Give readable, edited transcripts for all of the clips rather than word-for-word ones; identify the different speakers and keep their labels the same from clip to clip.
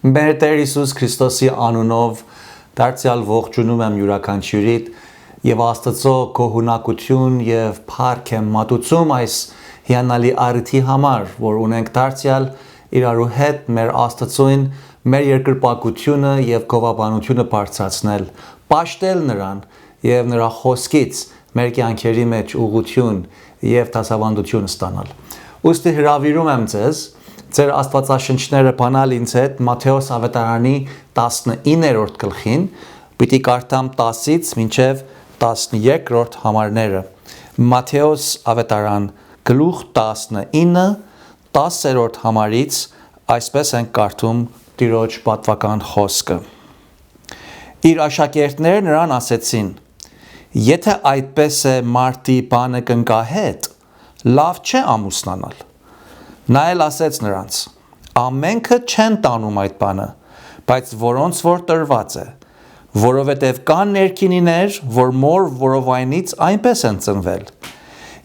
Speaker 1: Մեր Տեր Հիսուս Քրիստոսի անունով դարձյալ ողջունում եմ յուրաքանչյուրիդ եւ Աստծո գոհունակություն եւ փառք եմ մատուցում այս հիանալի առիթի համար, որ ունենք դարձյալ իրարու հետ մեր Աստծոին մեր երկրպագությունը եւ գովաբանությունը բարձրացնել, պաշտել նրան եւ նրա խոսքից մեր կյանքերի մեջ ուղղություն եւ դասավանդություն ստանալ։ Ուստի հրավիրում եմ ձեզ Ձեր աստվածաշնչները բանալ ինձ հետ Մատթեոս ավետարանի 19-րդ գլխին, պիտի կարդամ 10-ից մինչև 13-րդ համարները։ Մատթեոս ավետարան գլուխ 19, 10-րդ համարից այսպես ենք կարդում Տիրոջ պատվական խոսքը։ Իր աշակերտները նրան ասեցին. Եթե այդպես է մարդի բանը կնկահետ, լավ չէ ամուսնանալ։ Նա էլ ասեց նրանց. ամենքը չեն տանում այդ բանը, բայց որոնց որ տրված է, որովհետև կան ներքինիներ, որ մոր որովայնից այնպես են ծնվել,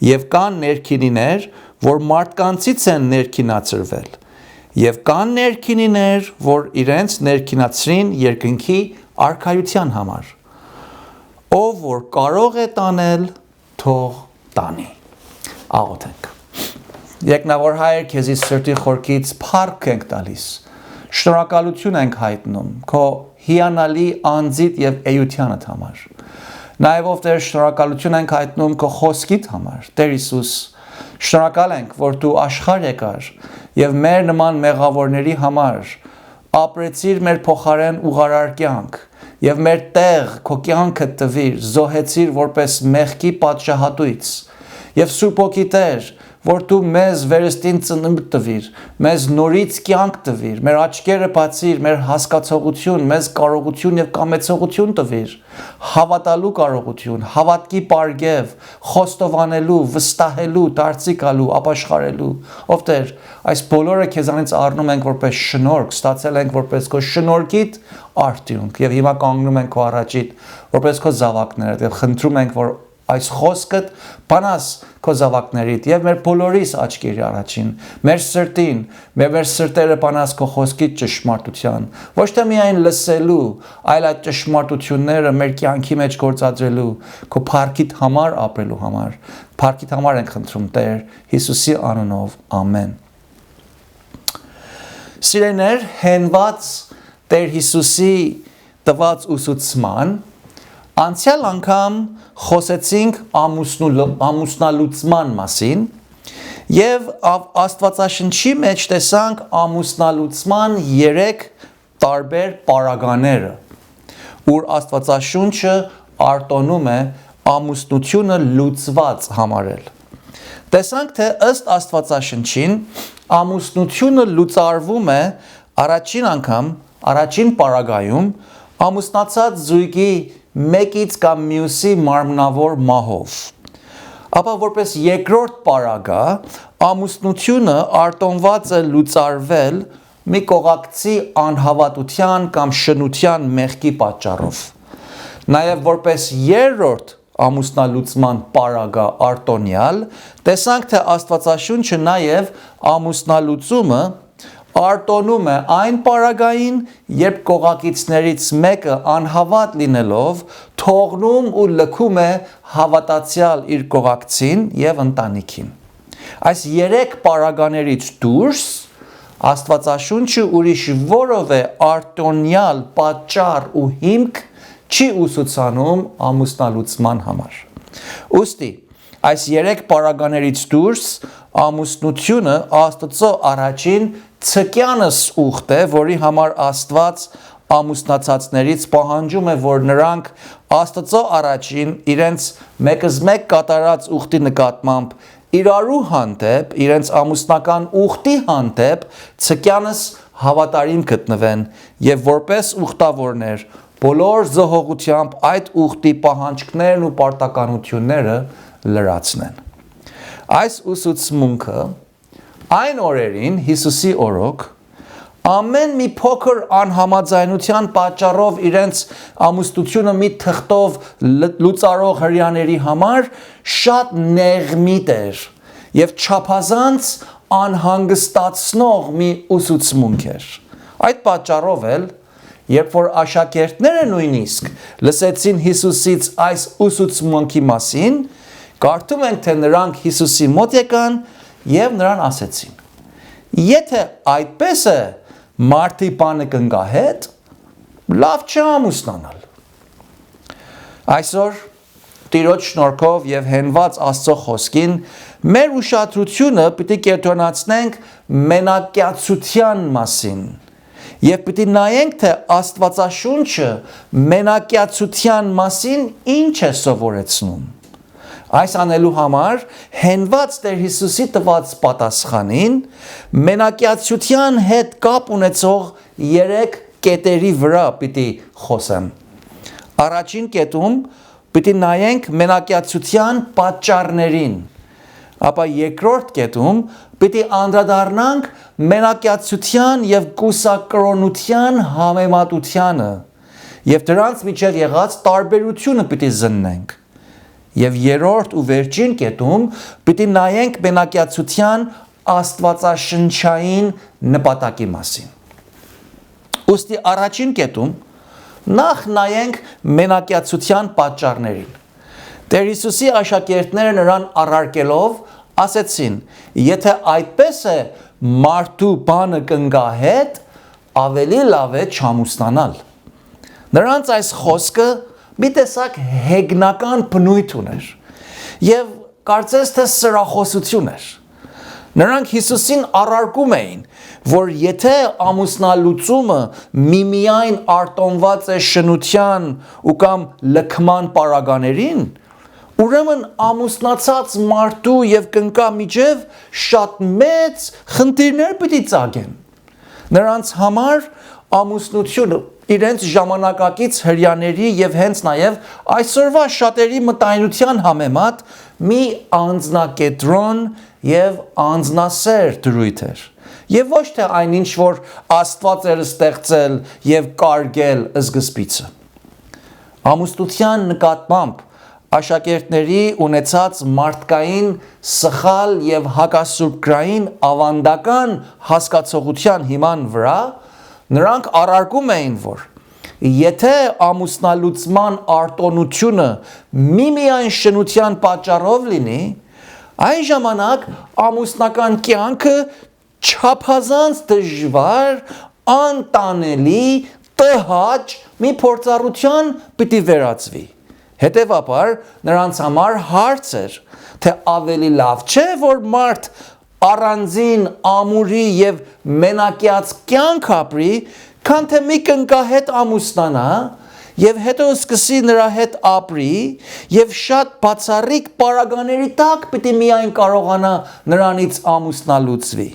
Speaker 1: եւ կան ներքինիներ, որ մարդկանցից են ներքինացրվել, եւ կան ներքինիներ, որ իրենց ներքինացրին երկնքի արքայության համար։ Ով որ կարող է տանել, թող տանի։ Աղոթենք։ Երկնավոր Հայր, քեզի սրտի խորքից փառք ենք տալիս, շնորհակալություն ենք հայտնում քո հիանալի անձիդ եւ էությունդ համար։ Նաեւ ով Տեր, շնորհակալություն ենք հայտնում քո խոսքիդ համար։ Տեր Հիսուս, շնորհակալ ենք, որ դու աշխարհ եկար եւ մեր նման մեղավորների համար ապրեցիր մեր փոխարեն ուղարար կյանք եւ մեր տեղ քո կյանքը տվիր, զոհեցիր որպես մեղքի պատժահատույց եւ Սուրբ Հոգի Տեր, որ դու մեզ վերստին ծնունդ տվիր, մեզ նորից կյանք տվիր, մեր աչքերը բացիր, մեր հասկացողություն, մեզ կարողություն եւ կամեցողություն տվիր, հավատալու կարողություն, հավատքի պարգև, խոստովանելու, վստահելու, դարձի գալու, ապաշխարելու։ Ով Տեր, այս բոլորը քեզանից առնում ենք որպես շնորհք, ստացել ենք որպես քո շնորհքիդ արդյունք եւ հիմա կանգնում ենք քո առաջիդ որպես քո զավակներ եւ խնդրում ենք, որ այս խոսքդ բանաս քո զավակներիդ եւ մեր բոլորիս աչքերի առաջին, մեր սրտին, մեր սրտերը բանաս քո խոսքի ճշմարտության, ոչ թե միայն լսելու, այլ այդ ճշմարտությունները մեր կյանքի մեջ գործադրելու, քո փառքիդ համար ապրելու համար։ Փառքիդ համար ենք խնդրում Տեր Հիսուսի անունով, ամեն։ Սիրելիներ, հենված Տեր Հիսուսի տված ուսուցման Անցյալ անգամ խոսեցինք ամուսնալուծման մասին եւ Աստվածաշնչի մեջ տեսանք ամուսնալուծման 3 տարբեր պարագաները, ուր Աստվածաշունչը արտոնում է ամուսնությունը լուծված համարել։ Տեսանք, թե ըստ Աստվածաշնչին ամուսնությունը լուծարվում է առաջին անգամ, առաջին պարագայում ամուսնացած զույգի մեկից կամ մյուսի մարմնավոր մահով։ Ապա որպես երկրորդ պարագա ամուսնությունը արտոնված է լուծարվել մի կողակցի անհավատության կամ շնության մեղքի պատճառով։ Նաև որպես երրորդ ամուսնալուծման պարագա արտոնյալ տեսանք, թե Աստվածաշունչը նաև ամուսնալուծումը արտոնում է այն պարագային, երբ կողակիցներից մեկը անհավատ լինելով թողնում ու լքում է հավատացյալ իր կողակցին եւ ընտանիքին։ Այս 3 պարագաներից դուրս Աստվածաշունչը ուրիշ որևէ արտոնյալ պատճառ ու հիմք չի ուսուցանում ամուսնալուծման համար։ Ուստի այս 3 պարագաներից դուրս ամուսնությունը Աստծո առաջին ցկյանս ուխտ է, որի համար Աստված ամուսնացածներից պահանջում է, որ նրանք Աստծո առաջին իրենց մեկզմեկ կատարած ուխտի նկատմամբ իրարու հանդեպ, իրենց ամուսնական ուխտի հանդեպ ցկյանս հավատարիմ գտնվեն եւ որպես ուխտավորներ բոլոր զոհողությամբ այդ ուխտի պահանջքներն ու պարտականությունները լրացնեն։ Այս ուսուցմունքը այն օրերին Հիսուսի օրոք ամեն մի փոքր անհամաձայնության պատճառով իրենց ամուսնությունը մի թղթով լուծարող հрьяաների համար շատ նեղմիտ էր եւ չափազանց անհանգստացնող մի ուսուցմունք էր։ Այդ պատճառով էլ երբ որ աշակերտները նույնիսկ լսեցին Հիսուսից այս ուսուցմունքի մասին, կարդում ենք, թե նրանք Հիսուսի մոտ եկան եւ նրան ասեցին. Եթե այդպես է մարդի բանը կնգահետ, լավ չէ ամուսնանալ։ Այսօր Տիրոջ շնորհքով եւ հենված Աստծո խոսքին մեր ուշադրությունը պիտի կենտրոնացնենք մենակյացության մասին։ Եվ պիտի նայենք, թե Աստվածաշունչը մենակյացության մասին ինչ է սովորեցնում։ Այս անելու համար հենված Տեր Հիսուսի տված պատասխանին մենակյացության հետ կապ ունեցող 3 կետերի վրա պիտի խոսեմ։ Առաջին կետում պիտի նայենք մենակյացության պատճառներին, ապա երկրորդ կետում պիտի անդրադառնանք մենակյացության եւ կուսակրոնության համեմատությանը եւ դրանց միջև եղած տարբերությունը պիտի զննենք։ Եվ երրորդ ու վերջին կետում պիտի նայենք մենակյացության աստվածաշնչային նպատակի մասին։ Ուստի առաջին կետում նախ նայենք մենակյացության պատճառներին։ Տեր Հիսուսի աշակերտները նրան առարկելով ասեցին. եթե այդպես է մարդու բանը կնգահետ, ավելի լավ է չամուսնանալ։ Նրանց այս խոսքը մի տեսակ հեգնական բնույթ ուներ եւ կարծես թե սրախոսություն էր։ Նրանք Հիսուսին առարկում էին, որ եթե ամուսնալուծումը միմիայն արտոնված է շնության ու կամ լքման պարագաներին, ուրեմն ամուսնացած մարդու եւ կնկա միջև շատ մեծ խնդիրներ պիտի ծագեն։ Նրանց համար ամուսնությունը իրենց ժամանակակից հրյաների եւ հենց նաեւ այսօրվա շատերի մտայնության համեմատ մի անձնակենտրոն եւ անձնասեր դրույթ էր։ Եվ ոչ թե այնինչ որ Աստված էր ստեղծել եւ կարգել սկզբիցը։ Ամուսնության նկատմամբ աշակերտների ունեցած մարդկային սխալ եւ հակասուրբգրային ավանդական հասկացողության հիման վրա նրանք առարկում էին, որ եթե ամուսնալուծման արտոնությունը միմիայն շնության պատճառով լինի, այն ժամանակ ամուսնական կյանքը չափազանց դժվար, անտանելի, տհաճ մի փորձառության պիտի վերածվի։ Հետևաբար նրանց համար հարց էր, թե ավելի լավ չէ, որ մարդ առանձին ամուրի եւ մենակյաց կյանք ապրի, քան թե մի կնկահետ ամուսնանա եւ հետո սկսի նրա հետ ապրի եւ շատ բացառիկ պարագաների տակ պիտի միայն կարողանա նրանից ամուսնալուծվի,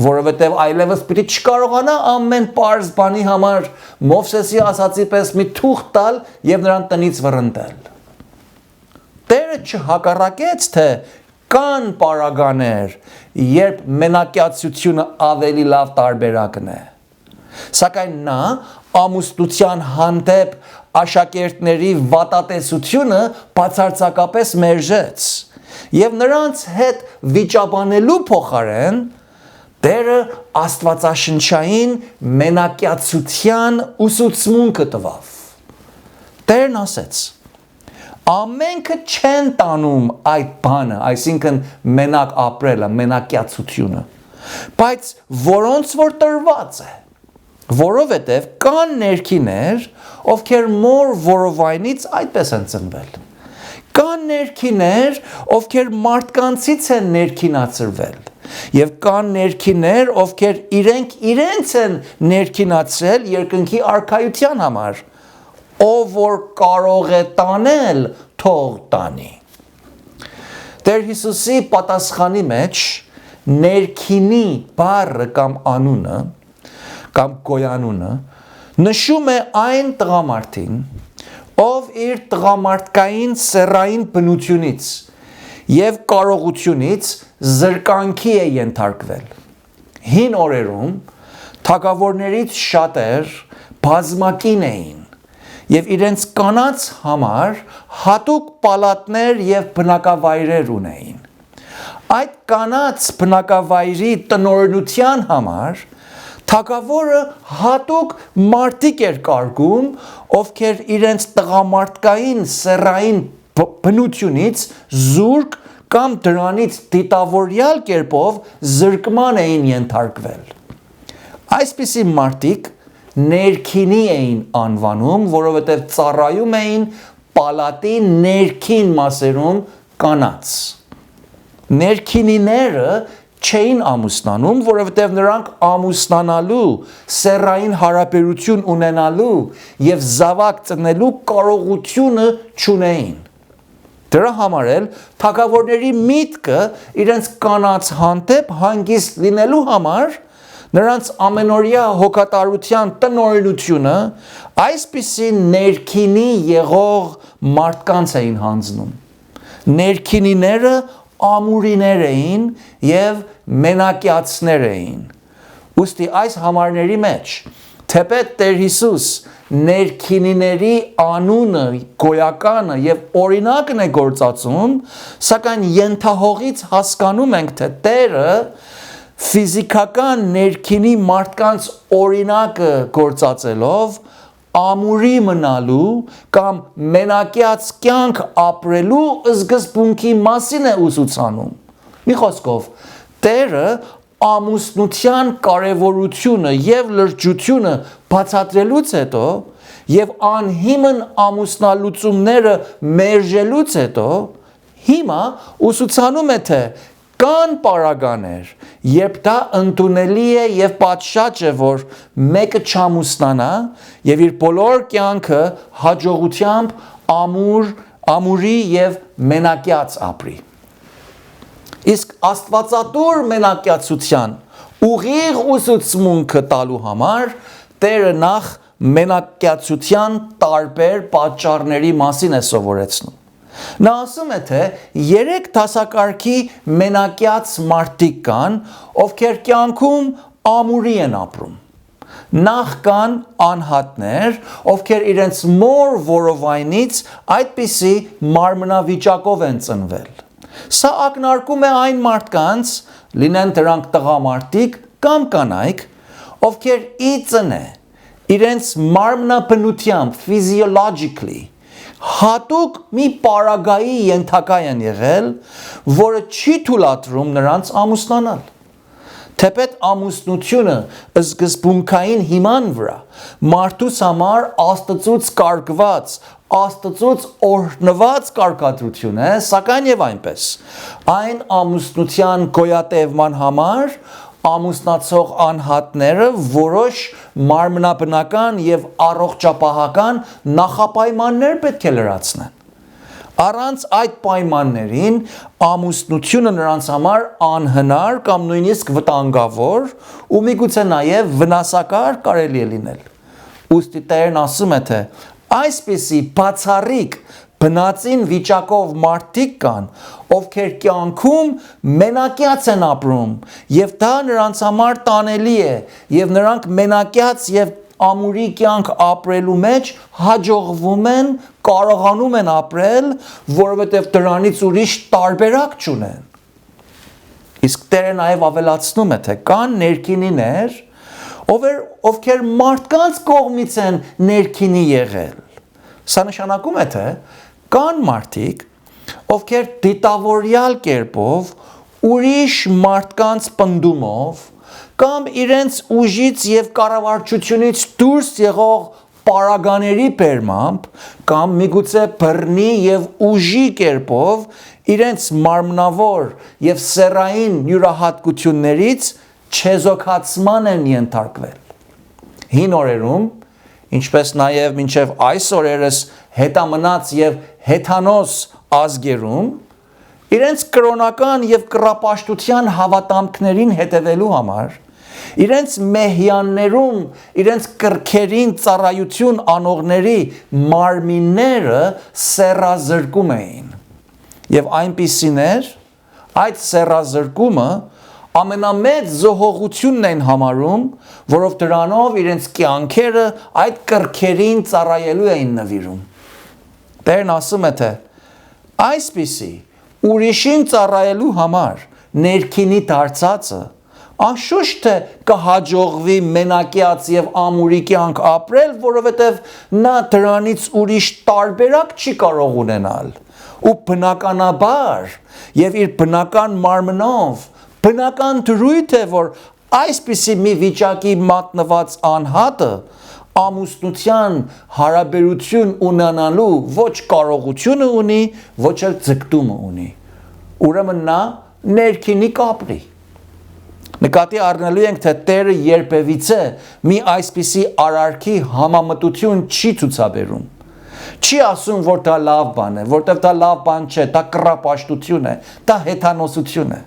Speaker 1: որովհետեւ այլևս պիտի չկարողանա ամեն պարզ բանի համար Մովսեսի ասացի պես մի թուղթ տալ եւ նրան տնից վռնդել։ Տերը չհակառակեց, թե կան պարագաներ, երբ մենակյացությունը ավելի լավ տարբերակն է։ Սակայն նա ամուսնության հանդեպ աշակերտների վատատեսությունը բացարձակապես մերժեց եւ նրանց հետ վիճաբանելու փոխարեն Տերը աստվածաշնչային մենակյացության ուսուցմունքը տվավ։ Տերն ասեց. ամենքը չեն տանում այդ բանը, այսինքն մենակ ապրելը, մենակյացությունը, բայց որոնց որ տրված է, որովհետև կան ներքիներ, ովքեր մոր որովայնից այդպես են ծնվել։ Կան ներքիներ, ովքեր մարդկանցից են ներքինացրվել, եւ կան ներքիներ, ովքեր իրենց են ներքինացրել երկնքի արքայության համար, ով որ կարող է տանել, թող տանի։ Տեր Հիսուսի պատասխանի մեջ ներքինի բառը կամ անունը կամ գոյանունը նշում է այն տղամարդին, ով իր տղամարդկային սեռային բնությունից եւ կարողությունից զրկանքի է ենթարկվել։ Հին օրերում թագավորներից շատեր բազմակին էին եւ իրենց կանանց համար հատուկ պալատներ եւ բնակավայրեր ունեին։ Այդ կանանց բնակավայրի տնօրինության համար Թագավորը հատուկ մարդիկ էր կարգում, ովքեր իրենց տղամարդկային սեռային բնությունից զուրկ կամ դրանից դիտավորյալ կերպով զրկման էին ենթարկվել։ Այսպիսի մարդիկ ներքինի էին անվանում, որովհետև ծառայում էին պալատի ներքին մասերում կանանց։ Ներքինիները չէին ամուսնանում, որովհետև նրանք ամուսնանալու, սեռային հարաբերություն ունենալու և զավակ ծնելու կարողությունը չունեին։ Դրա համար էլ թագավորների միտքը իրենց կանանց հանդեպ հանգիստ լինելու համար նրանց ամենօրյա հոգատարության տնօրինությունը այսպիսի ներքինի եղող մարդկանց էին հանձնում։ Ներքինիները ամուրիներ էին և մենակյացներ էին։ Ուստի այս համարների մեջ, թեպետ Տեր Հիսուս ներքինիների անունը, գոյականը և օրինակն է գործածում, սակայն ենթահողից հասկանում ենք, թե Տերը ֆիզիկական ներքինի մարդկանց օրինակը գործածելով ամուրի մնալու կամ մենակյաց կյանք ապրելու սկզբունքի մասին է ուսուցանում։ Մի խոսքով, Տերը ամուսնության կարևորությունը և լրջությունը բացատրելուց հետո և անհիմն ամուսնալուծումները մերժելուց հետո հիմա ուսուցանում է, թե կան պարագաներ, երբ դա ընդունելի է և պատշաճ է, որ մեկը չամուսնանա և իր բոլոր կյանքը հաջողությամբ ամուրի և մենակյաց ապրի։ Իսկ աստվածատուր մենակյացության ուղիղ ուսուցմունքը տալու համար Տերը նախ մենակյացության տարբեր պատճառների մասին է սովորեցնում։ Նա ասում է, թե 3 դասակարգի մենակյաց մարդիկ կան, ովքեր կյանքում ամուրի են ապրում։ Նախ կան անհատներ, ովքեր իրենց մոր որովայնից այդպիսի մարմնավիճակով են ծնվել։ Սա ակնարկում է այն մարդկանց, լինեն դրանք տղամարդիկ կամ կանայք, ովքեր ի ծնե իրենց մարմնաբնությամբ physiologically հատուկ մի պարագայի ենթակա են եղել, որը չի թույլատրում նրանց ամուսնանալ։ Թեպետ ամուսնությունը սկզբունքային հիման վրա մարդուս համար Աստծուց կարգված, Աստծուց օրհնված կարգադրություն է, սակայն եւ այնպես այն ամուսնության գոյատևման համար ամուսնացող անհատները որոշ մարմնաբնական եւ առողջապահական նախապայմաններ պետք է լրացնեն։ Առանց այդ պայմաններին ամուսնությունը նրանց համար անհնար կամ նույնիսկ վտանգավոր ու միգուցե նաև վնասակար կարելի է լինել։ Ուստի Տերն ասում է, թե այսպիսի բացառիկ բնածին վիճակով մարդիկ կան, ովքեր կյանքում մենակյաց են ապրում, եւ դա նրանց համար տանելի է, եւ նրանք մենակյաց եւ ամուրի կյանք ապրելու մեջ հաջողվում են, կարողանում են ապրել, որովհետև դրանից ուրիշ տարբերակ չունեն։ Իսկ Տերը նաև ավելացնում է, թե կան ներքինիներ, ովքեր մարդկանց կողմից են ներքինի եղել։ Սա նշանակում է, թե կան մարդիկ, ովքեր դիտավորյալ կերպով, ուրիշ մարդկանց պնդումով, կամ իրենց ուժից և կառավարչությունից դուրս եղող պարագաների բերմամբ, կամ միգուցե բռնի և ուժի կերպով իրենց մարմնավոր և սեռային յուրահատկություններից չեզոքացման են ենթարկվել։ Հին օրերում, ինչպես նաև մինչև այս օրերս հետամնաց և հեթանոս ազգերում, իրենց կրոնական և կռապաշտության հավատամքներին հետևելու համար, իրենց մեհյաններում, իրենց կրքերին ծառայություն անողների մարմինները սեռազրկում էին։ Եվ այնպիսիներ այդ սեռազրկումը ամենամեծ զոհողությունն են համարում, որով դրանով իրենց կյանքերը այդ կրքերին ծառայելու էին նվիրում։ Տերն ասում է, թե այսպիսի ուրիշին ծառայելու համար ներքինի դարձածը Անշուշտ թե կհաջողվի մենակյաց եւ ամուրի կյանք ապրել, որովհետեւ նա դրանից ուրիշ տարբերակ չի կարող ունենալ։ Ու բնականաբար եւ իր բնական մարմնով բնական դրույթ է, որ այսպիսի մի վիճակի մատնված անհատը ամուսնության հարաբերություն ունենալու ոչ կարողությունը ունի, ոչ էլ ձգտումը ունի։ Ուրեմն նա ներքինի կապրի։ Նկատի առնելու ենք, թե Տերը երբևիցե մի այսպիսի արարքի համամտություն չի ցուցաբերում։ Չի ասում, որ դա լավ բան է, որտեղ դա լավ բան չէ, դա կռապաշտություն է, դա հեթանոսություն է։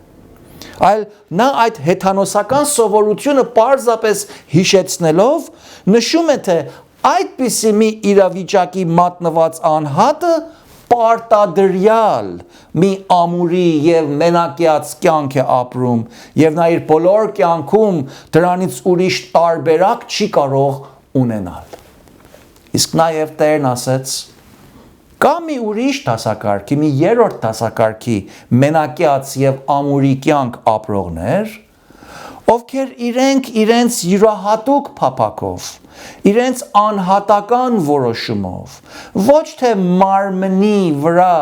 Speaker 1: Այլ նա այդ հեթանոսական սովորությունը պարզապես հիշեցնելով նշում է, թե այդպիսի մի իրավիճակի մատնված անհատը պարտադրյալ մի ամուրի եւ մենակյաց կյանք է ապրում եւ նա իր բոլոր կյանքում դրանից ուրիշ տարբերակ չի կարող ունենալ։ Իսկ նաեւ Տերն ասեց. կա մի ուրիշ դասակարգի, մի երրորդ դասակարգի մենակյաց եւ ամուրի կյանք ապրողներ, ովքեր իրենց յուրահատուկ փափակով, իրենց անհատական որոշումով, ոչ թե մարմնի վրա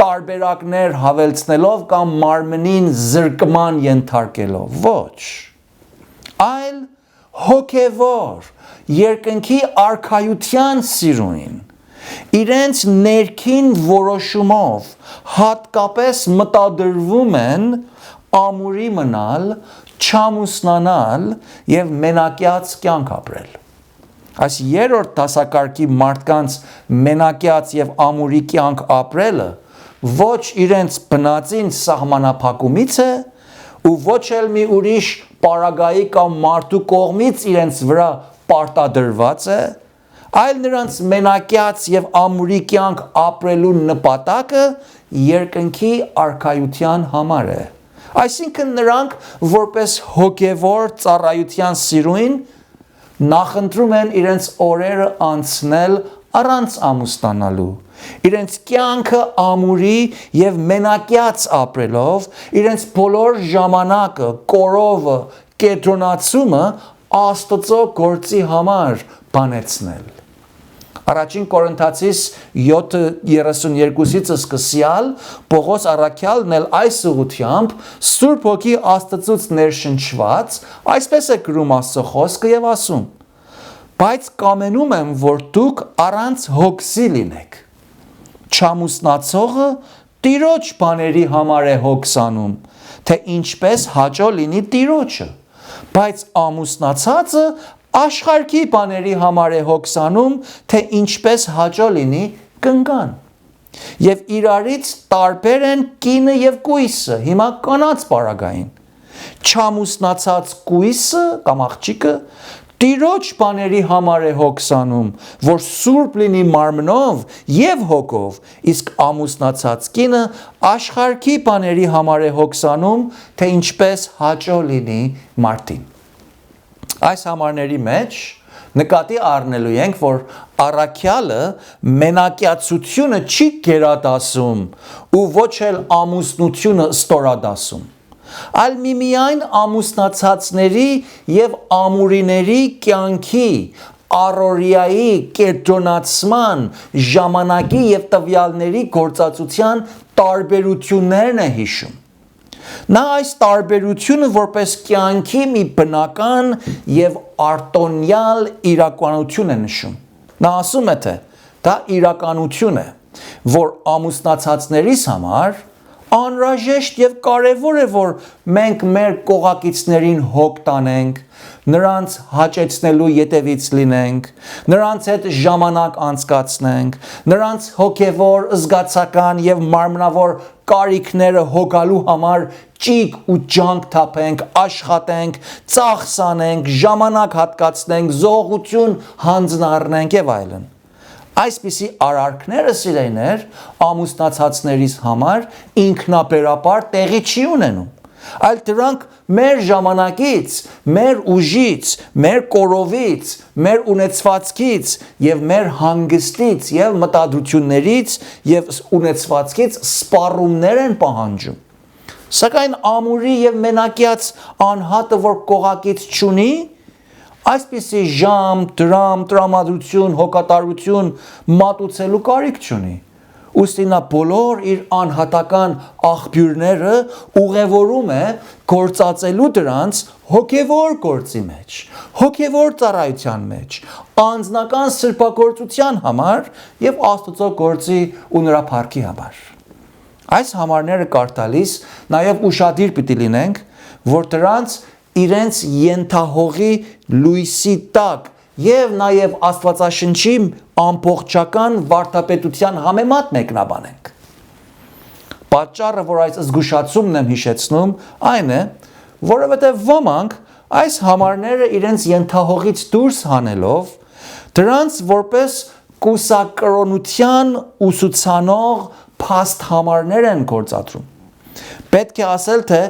Speaker 1: տարբերակներ հավելցնելով կամ մարմնին զրկման ենթարկելով, ոչ, այլ հոգևոր, երկնքի արքայության սիրուն, իրենց ներքին որոշումով հատկապես մտադրվում են ամուրի մնալ, չամուսնանալ եւ մենակյաց կյանք ապրել։ Այս երրորդ դասակարգի մարդկանց մենակյաց եւ ամուրի կյանք ապրելը ոչ իրենց բնածին սահմանափակումից է ու ոչ էլ մի ուրիշ պարագայի կամ մարդու կողմից իրենց վրա պարտադրված է, այլ նրանց մենակյաց եւ ամուրի կյանք ապրելու նպատակը երկնքի արքայության համար է։ Այսինքն նրանք որպես հոգևոր ծառայության սիրուն նախընտրում են իրենց օրերը անցնել առանց ամուսնանալու, իրենց կյանքը ամուրի եւ մենակյաց ապրելով, իրենց բոլոր ժամանակը, կորովը, կենտրոնացումը Աստծո գործի համար բանեցնել։ Առաջին Կորինթացիս 7:32-ից սկսյալ Պողոս առաքյալն էլ այս ուղղությամբ Սուրբ Հոգի Աստծուց ներշնչված այսպես է գրում Աստծո խոսքը եւ ասում. բայց կամենում եմ, որ դուք առանց հոգսի լինեք։ Չամուսնացողը Տիրոջ բաների համար է հոգսանում, թե ինչպես հաճո լինի Տիրոջը, բայց ամուսնացածը աշխարհի բաների համար է հոգսանում, թե ինչպես հաճո լինի կնկան։ Եվ իրարից տարբեր են կինը եւ կույսը, հիմա կանանց պարագային։ Չամուսնացած կույսը կամ աղջիկը Տիրոջ բաների համար է հոգսանում, որ սուրբ լինի մարմնով եւ հոգով, իսկ ամուսնացած կինը աշխարհի բաների համար է հոգսանում, թե ինչպես հաճո լինի մարդին։ Այս համարների մեջ նկատի առնելու ենք, որ առաքյալը մենակյացությունը չի գերադասում ու ոչ էլ ամուսնությունը ստորադասում, այլ միմիայն ամուսնացածների եւ ամուրիների կյանքի առօրյայի կենտրոնացման ժամանակի եւ տվյալների գործածության տարբերություններն է հիշում։ Նա այս տարբերությունը որպես կյանքի մի բնական եւ արտոնյալ իրականություն է նշում։ Նա ասում է, թե դա իրականություն է, որ ամուսնացածներիս համար անհրաժեշտ եւ կարեւոր է, որ մենք մեր կողակիցներին հոգ տանենք, նրանց հաճեցնելու ետևից լինենք, նրանց հետ ժամանակ անցկացնենք, նրանց հոգևոր, զգացական եւ մարմնավոր կարիքները հոգալու համար ճիգ ու ջանք թափենք, աշխատենք, ծախսանենք, ժամանակ հատկացնենք, զողություն հանձնառնենք եւ այլն։ Այսպիսի արարքները սիրելիներ ամուսնացածներիս համար ինքնաբերաբար տեղի չի ունենում, այլ դրանք մեր ժամանակից, մեր ուժից, մեր կորովից, մեր ունեցվածքից եւ մեր հանգստից եւ մտադրություններից եւ ունեցվածքից սպառումներ են պահանջում։ Սակայն ամուրի եւ մենակյաց անհատը, որ կողակից չունի, այսպիսի ժամ, դրամ, տրամադրություն, հոգատարություն մատուցելու կարիք չունի։ Ուստի նա բոլոր իր անհատական աղբյուրները ուղևորում է գործածելու դրանց հոգևոր գործի մեջ, հոգևոր ծառայության մեջ, անձնական սրբագործության համար եւ Աստծո գործի ու նրա փառքի համար։ Այս համարները կարդալիս նաեւ ուշադիր պիտի լինենք, որ դրանց իրենց ենթահողի լույսի տակ եւ նաեւ Աստվածաշնչի ամբողջական վարդապետության համեմատ մեկնաբանենք։ Պատճառը, որ այս զգուշացումն եմ հիշեցնում, այն է, որովհետեւ ոմանք այս համարները իրենց ենթահողից դուրս հանելով, դրանց որպես կուսակրոնության ուսուցանող փաստ համարներ են գործադրում։ Պետք է ասել, թե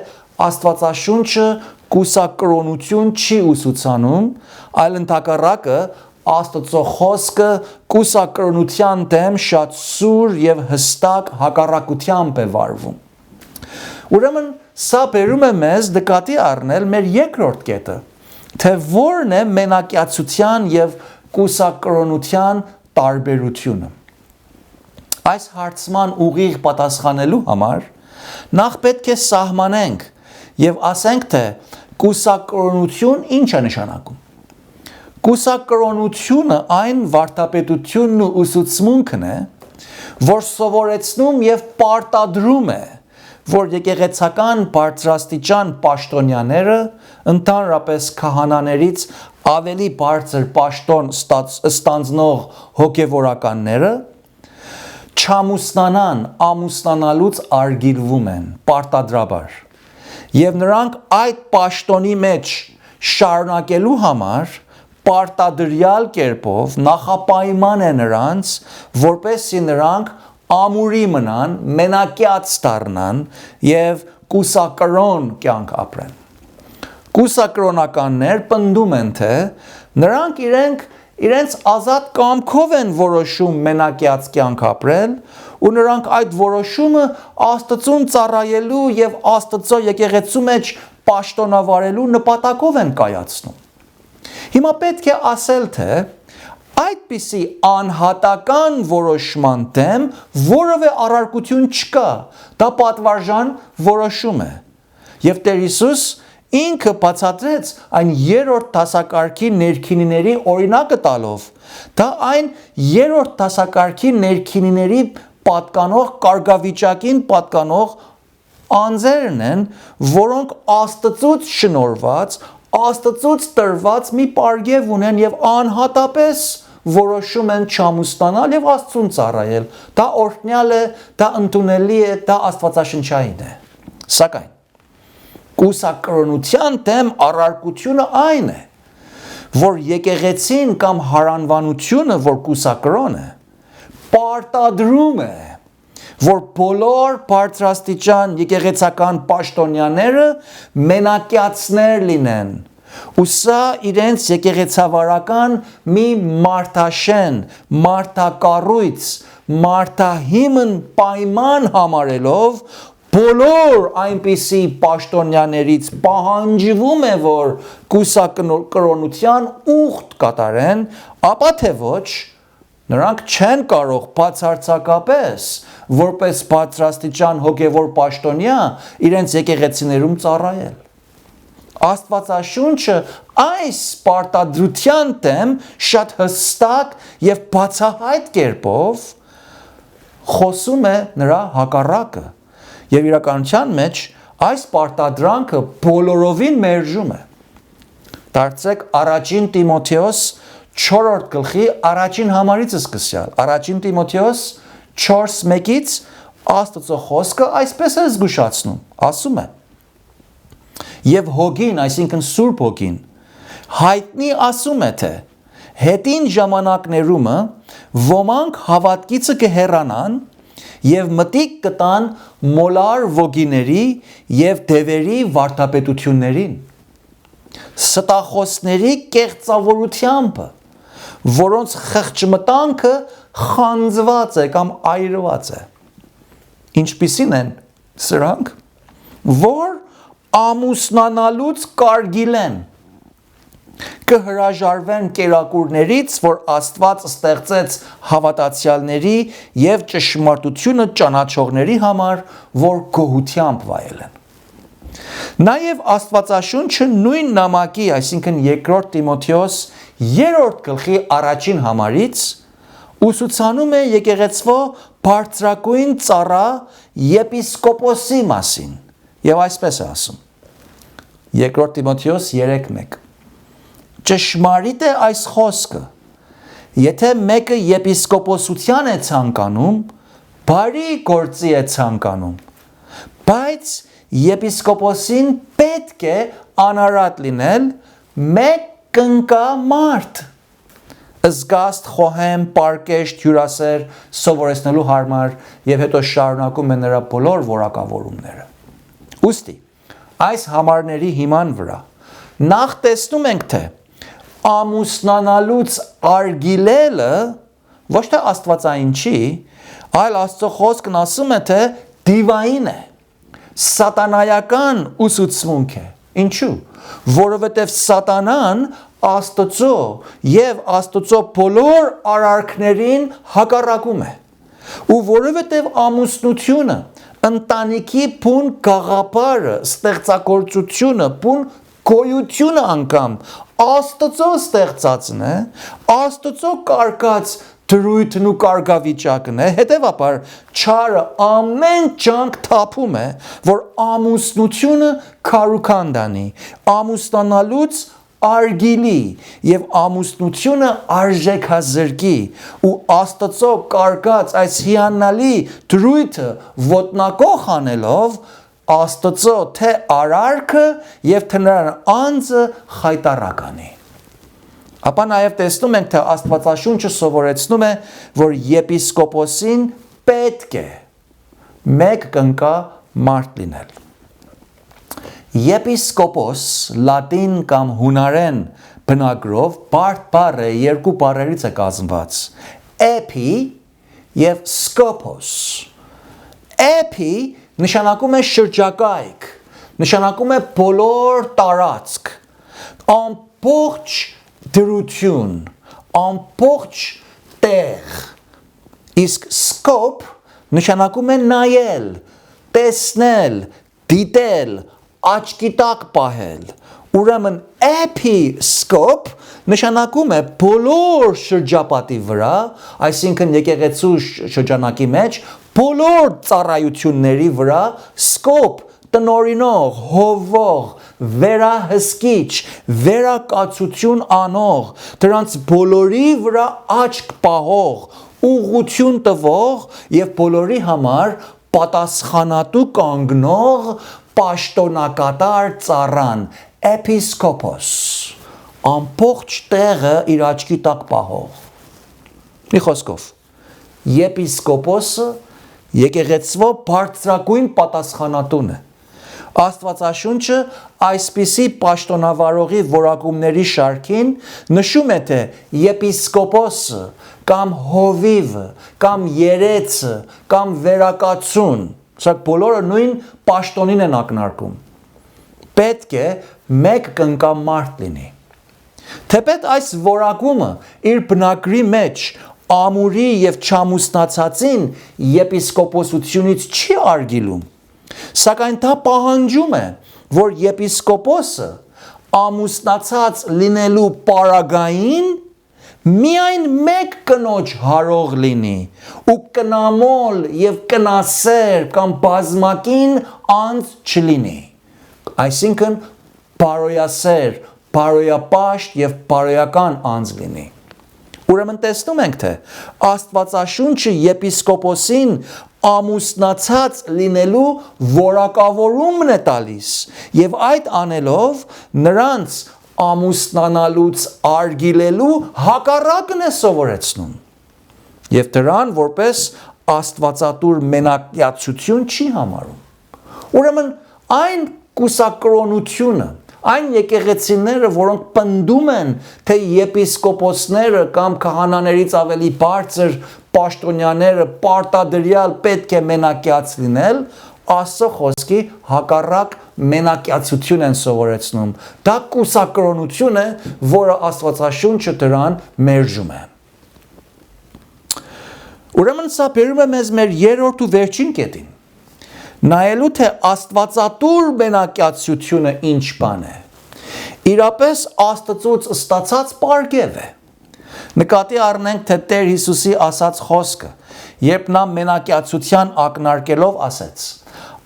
Speaker 1: Աստվածաշունչը կուսակրոնություն չի ուսուցանում, այլ ընդհակառակը Աստծո խոսքը կուսակրոնության դեմ շատ սուր եւ հստակ հակառակությամբ է վարվում։ Ուրեմն սա բերում է մեզ նկատի առնել մեր երկրորդ կետը, թե որն է մենակյացության եւ կուսակրոնության տարբերությունը։ Այս հարցման ուղիղ պատասխանելու համար նախ պետք է սահմանենք եւ ասենք, թե կուսակրոնություն ինչ է նշանակում։ Կուսակրոնությունը այն վարդապետությունն ու ուսուցմունքն է, որ սովորեցնում եւ պարտադրում է, որ եկեղեցական բարձրաստիճան պաշտոնյաները, ընդհանրապես քահանաներից ավելի բարձր պաշտոն ստանձնող հոգևորականները, չամուսնանան, ամուսնանալուց արգելվում են պարտադրաբար։ Եվ նրանք այդ պաշտոնի մեջ շարունակելու համար պարտադրյալ կերպով նախապայման է նրանց, որպեսզի նրանք ամուրի մնան, մենակյաց դառնան եւ կուսակրոն կյանք ապրեն։ Կուսակրոնականներ պնդում են, թե նրանք իրենց ազատ կամքով են որոշում մենակյաց կյանք ապրել, ու նրանք այդ որոշումը Աստծուն ծառայելու եւ Աստծո եկեղեցու մեջ պաշտոնավարելու նպատակով են կայացնում։ Հիմա պետք է ասել, թե այդպիսի անհատական որոշման դեմ որևէ առարկություն չկա, դա պատվարժան որոշում է։ Եվ Տեր Հիսուս ինքը բացատրեց այն երրորդ դասակարգի ներքինիների օրինակը տալով, դա այն երրորդ դասակարգի ներքինիների պատկանող կարգավիճակին պատկանող անձերն են, որոնք Աստծուց շնորհված, Աստծուց տրված մի պարգև ունեն եւ անհատապես որոշում են չամուսնանալ եւ Աստծուն ծառայել։ Դա օրհնյալ է, դա ընդունելի է, դա աստվածաշնչային է։ Սակայն կուսակրոնության դեմ առարկությունը այն է, որ եկեղեցին կամ հարանվանությունը, որ կուսակրոն է, պարտադրում է, որ բոլոր բարձրաստիճան եկեղեցական պաշտոնյաները մենակյացներ լինեն, ու սա իրենց եկեղեցավարական մի մարդաշեն, մարդակառույց, մարդահիմն պայման համարելով բոլոր այնպիսի պաշտոնյաներից պահանջվում է, որ կուսակրոնության ուխտ կատարեն, ապա թե ոչ, նրանք չեն կարող բացարձակապես, որպես բարձրաստիճան հոգևոր պաշտոնյա, իրենց եկեղեցիներում ծառայել։ Աստվածաշունչը այս պարտադրության դեմ շատ հստակ եւ բացահայտ կերպով խոսում է նրա հակառակը։ Եվ իրականության մեջ այս պարտադրանքը բոլորովին մերժում է։ Դարձեք առաջին Տիմոթեոս 4-րդ գլխի առաջին համարից սկսյալ։ Առաջին Տիմոթեոս 4:1-ից Աստծո խոսքը այսպես է զգուշացնում, ասում է. Եվ հոգին, այսինքն Սուրբ Հոգին, հայտնի ասում է, թե հետին ժամանակներումը ոմանք հավատքիցը կհեռանան եւ մտիկ կտան մոլար ոգիների եւ դևերի վարդապետություններին, ստախոսների կեղծավորությամբ, որոնց խղճմտանքը խանձված է կամ այրված է։ Ինչպիսին են սրանք, որ ամուսնանալուց կարգիլեն, կհրաժարվեն կերակուրներից, որ Աստված ստեղծեց հավատացյալների և ճշմարտությունը ճանաչողների համար, որ գոհությամբ վայել են։ Նաև Աստվածաշունչը նույն նամակի, այսինքն 2 Տիմոթեոս 3 գլխի 1 համարից ուսուցանում է եկեղեցվո բարձրագույն ծառա եպիսկոպոսի մասին և այսպես է ասում 2 Տիմոթեոս 3:1 Ճշմարիտ է այս խոսքը, եթե մեկը եպիսկոպոսության է ցանկանում, բարի գործի է ցանկանում, բայց եպիսկոպոսին պետք է անարատ լինել մեկ կնկա մարդ, զգաստ, խոհեմ, պարկեշտ, հյուրասեր, սովորեցնելու հարմար և հետո շարունակում է նրա բոլոր որակավորումները։ Ուստի, այս համարների հիման վրա նախ տեսնում ենք, թե ամուսնանալուց արգիլելը ոչ թե աստվածային չի, այլ Աստծո խոսքն ասում է, թե դիվային է, սատանայական ուսուցմունք է։ Ինչու՞։ Որովհետև սատանան Աստծո և Աստծո բոլոր արարքներին հակառակում է։ Ու որովհետև ամուսնությունը, ընտանիքի բուն գաղափարը, ստեղծագործությունը, բուն գոյությունը անգամ Աստծո ստեղծածն է, Աստծո կարգած դրույթն ու կարգավիճակն է, հետևաբար չարը ամեն ջանք թափում է, որ ամուսնությունը քարուքանդանի, ամուսնանալուց արգիլի և ամուսնությունը արժեքազրկի ու Աստծո կարգած այս հիանալի դրույթը ոտնակոխ անելով Աստծո թե արարքը և թե նրա անձը խայտառականի։ Ապա նաև տեսնում ենք, թե Աստվածաշունչը սովորեցնում է, որ եպիսկոպոսին պետք է մեկ կնկա մարդ լինել։ Եպիսկոպոս լատին կամ հունարեն բնագրով բարդ բառ է, երկու բառերից է կազմված՝ էփի և սկոպոս։ Էփի նշանակում է շրջակայք, նշանակում է բոլոր տարածք, ամբողջ դրություն, ամբողջ տեղ, իսկ սկոպ նշանակում է նայել, տեսնել, դիտել, աչքի տակ պահել, ուրեմն էփիսկոպ նշանակում է բոլոր շրջապատի վրա, այսինքն եկեղեցու շրջանակի մեջ, բոլոր ծառայությունների վրա սկոպ, տնօրինող, հովող, վերահսկիչ, վերակացություն անող, դրանց բոլորի վրա աչք պահող, ուղղություն տվող և բոլորի համար պատասխանատու կանգնող պաշտոնակատար ծառան, էպիսկոպոս, ամբողջ տեղը իր աչքի տակ պահող։ Մի խոսքով, եպիսկոպոսը եկեղեցվո բարձրագույն պատասխանատուն է։ Աստվածաշունչը այսպիսի պաշտոնավարողի որակումների շարքին նշում է, թե եպիսկոպոսը կամ հովիվը կամ երեցը կամ վերակացուն, սա բոլորը նույն պաշտոնին են ակնարկում, պետք է մեկ կնկա մարդ լինի։ Թեպետ այս որակումը իր բնագրի մեջ ամուրի և չամուսնացածին եպիսկոպոսությունից չի արգիլում, սակայն դա պահանջում է, որ եպիսկոպոսը ամուսնացած լինելու պարագային միայն մեկ կնոջ հարող լինի ու կնամոլ և կնասեր կամ բազմակին անձ չլինի, այսինքն բարոյասեր, բարոյապաշտ և բարոյական անձ լինի։ Ուրեմն տեսնում ենք, թե Աստվածաշունչը եպիսկոպոսին ամուսնացած լինելու որակավորումն է տալիս և այդ անելով նրանց ամուսնանալուց արգիլելու հակառակն է սովորեցնում և դրան որպես աստվածատուր մենակյացություն չի համարում։ Ուրեմն այն կուսակրոնությունը, այն եկեղեցիները, որոնք պնդում են, թե եպիսկոպոսները կամ քահանաներից ավելի բարձր պաշտոնյաները պարտադրյալ պետք է մենակյաց լինել, Աստծո խոսքի հակառակ մենակյացություն են սովորեցնում։ Դա կուսակրոնություն է, որը Աստվածաշունչը դրան մերժում է։ Ուրեմն սա բերում է մեզ մեր երրորդ ու վերջին կետին։ Նայելու թե Աստվածատուր մենակյացությունը ինչ բան է։ Իրապես Աստծուց ստացած պարգև է։ Նկատի առնենք, թե Տեր Հիսուսի ասած խոսքը, երբ նա մենակյացության ակնարկելով ասեց.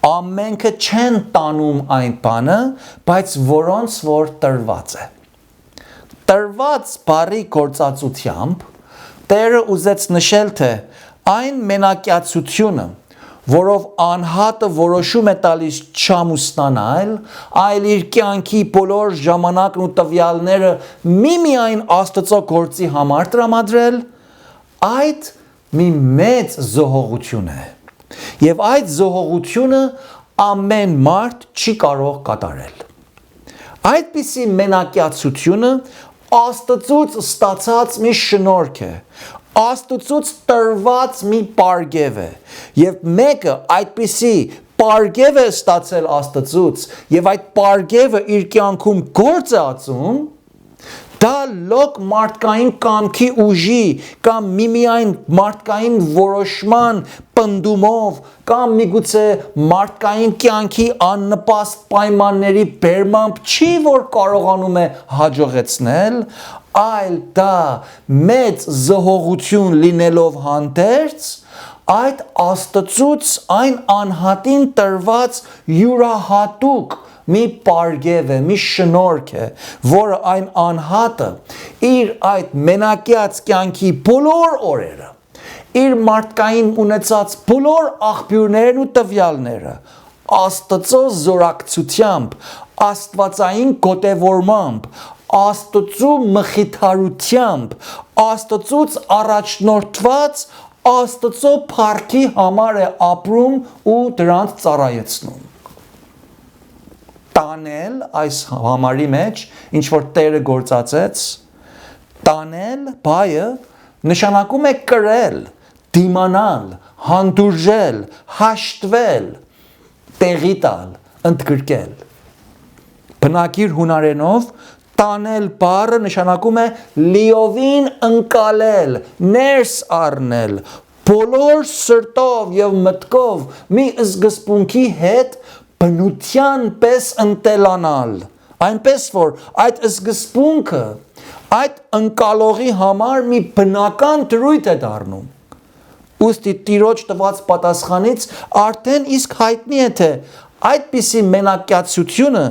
Speaker 1: ամենքը չեն տանում այն բանը, բայց որոնց որ տրված է։ Տրված բառի գործածությամբ Տերը ուզեց նշել, թե այն մենակյացությունը, որով անհատը որոշում է տալիս չամուսնանալ, այլ իր կյանքի բոլոր ժամանակն ու տվյալները միմիայն Աստծո գործի համար տրամադրել, այդ մի մեծ զոհողություն է։ Եվ այդ զոհողությունը ամեն մարդ չի կարող կատարել։ Այդպիսի մենակյացությունը Աստծուց ստացած մի շնորհք է, Աստծուց տրված մի պարգև է, եւ մեկը այդպիսի պարգև է ստացել Աստծուց, եւ այդ պարգևը իր կյանքում գործ է ածում, դա լոկ մարդկային կամքի ուժի կամ միմիայն մարդկային որոշման պնդումով կամ միգուցե մարդկային կյանքի աննպաստ պայմանների բերմամբ չի, որ կարողանում է հաջողեցնել, այլ դա մեծ զոհողություն լինելով հանդերձ, այդ Աստծուց այն անհատին տրված յուրահատուկ մի պարգև է, մի շնորհք է, որը այն անհատը իր այդ մենակյաց կյանքի բոլոր օրերը, իր մարդկային ունեցած բոլոր աղբյուրներն ու տվյալները, Աստծո զորակցությամբ, աստվածային գոտևորմամբ, Աստծո մխիթարությամբ, Աստծուց առաջնորդված Աստծո փառքի համար է ապրում ու դրանց ծառայեցնում։ Տանել այս համարի մեջ, ինչ որ Տերը գործածեց, տանել բայը նշանակում է կրել, դիմանալ, հանդուրժել, հաշտվել, տեղի տալ, ընդգրկել։ Բնակիր հունարենով տանել բառը նշանակում է լիովին ընկալել, ներս առնել, բոլոր սրտով եւ մտքով մի զգսպունքի հետ բնության պես ընտելանալ, այնպես որ այդ զգսպունքը այդ ընկալողի համար մի բնական դրույթ է դառնում։ Ուստի Տիրոջ տված պատասխանից արդեն իսկ հայտնի է, թե այդպիսի մենակյացությունը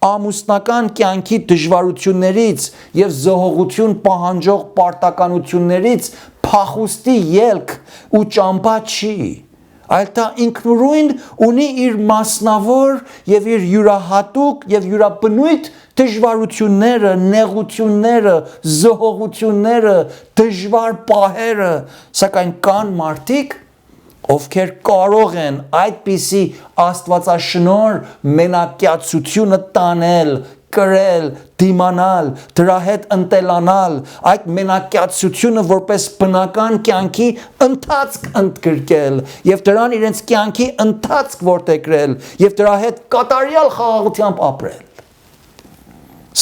Speaker 1: ամուսնական կյանքի դժվարություններից եւ զոհողություն պահանջող պարտականություններից փախուստի ելք ու ճամփա չի, այլ դա ինքնուրույն ունի իր մասնավոր եւ իր յուրահատուկ եւ յուրաբնույթ դժվարությունները, նեղությունները, զոհողությունները, դժվար պահերը, սակայն կան մարդիկ, ովքեր կարող են այդպիսի աստվածաշնոր մենակյացությունը տանել, կրել, դիմանալ, դրա հետ ընտելանալ, այդ մենակյացությունը որպես բնական կյանքի ընթացք ընդգրկել եւ դրան իրենց կյանքի ընթացք որդեգրել եւ դրա հետ կատարյալ խաղաղությամբ ապրել։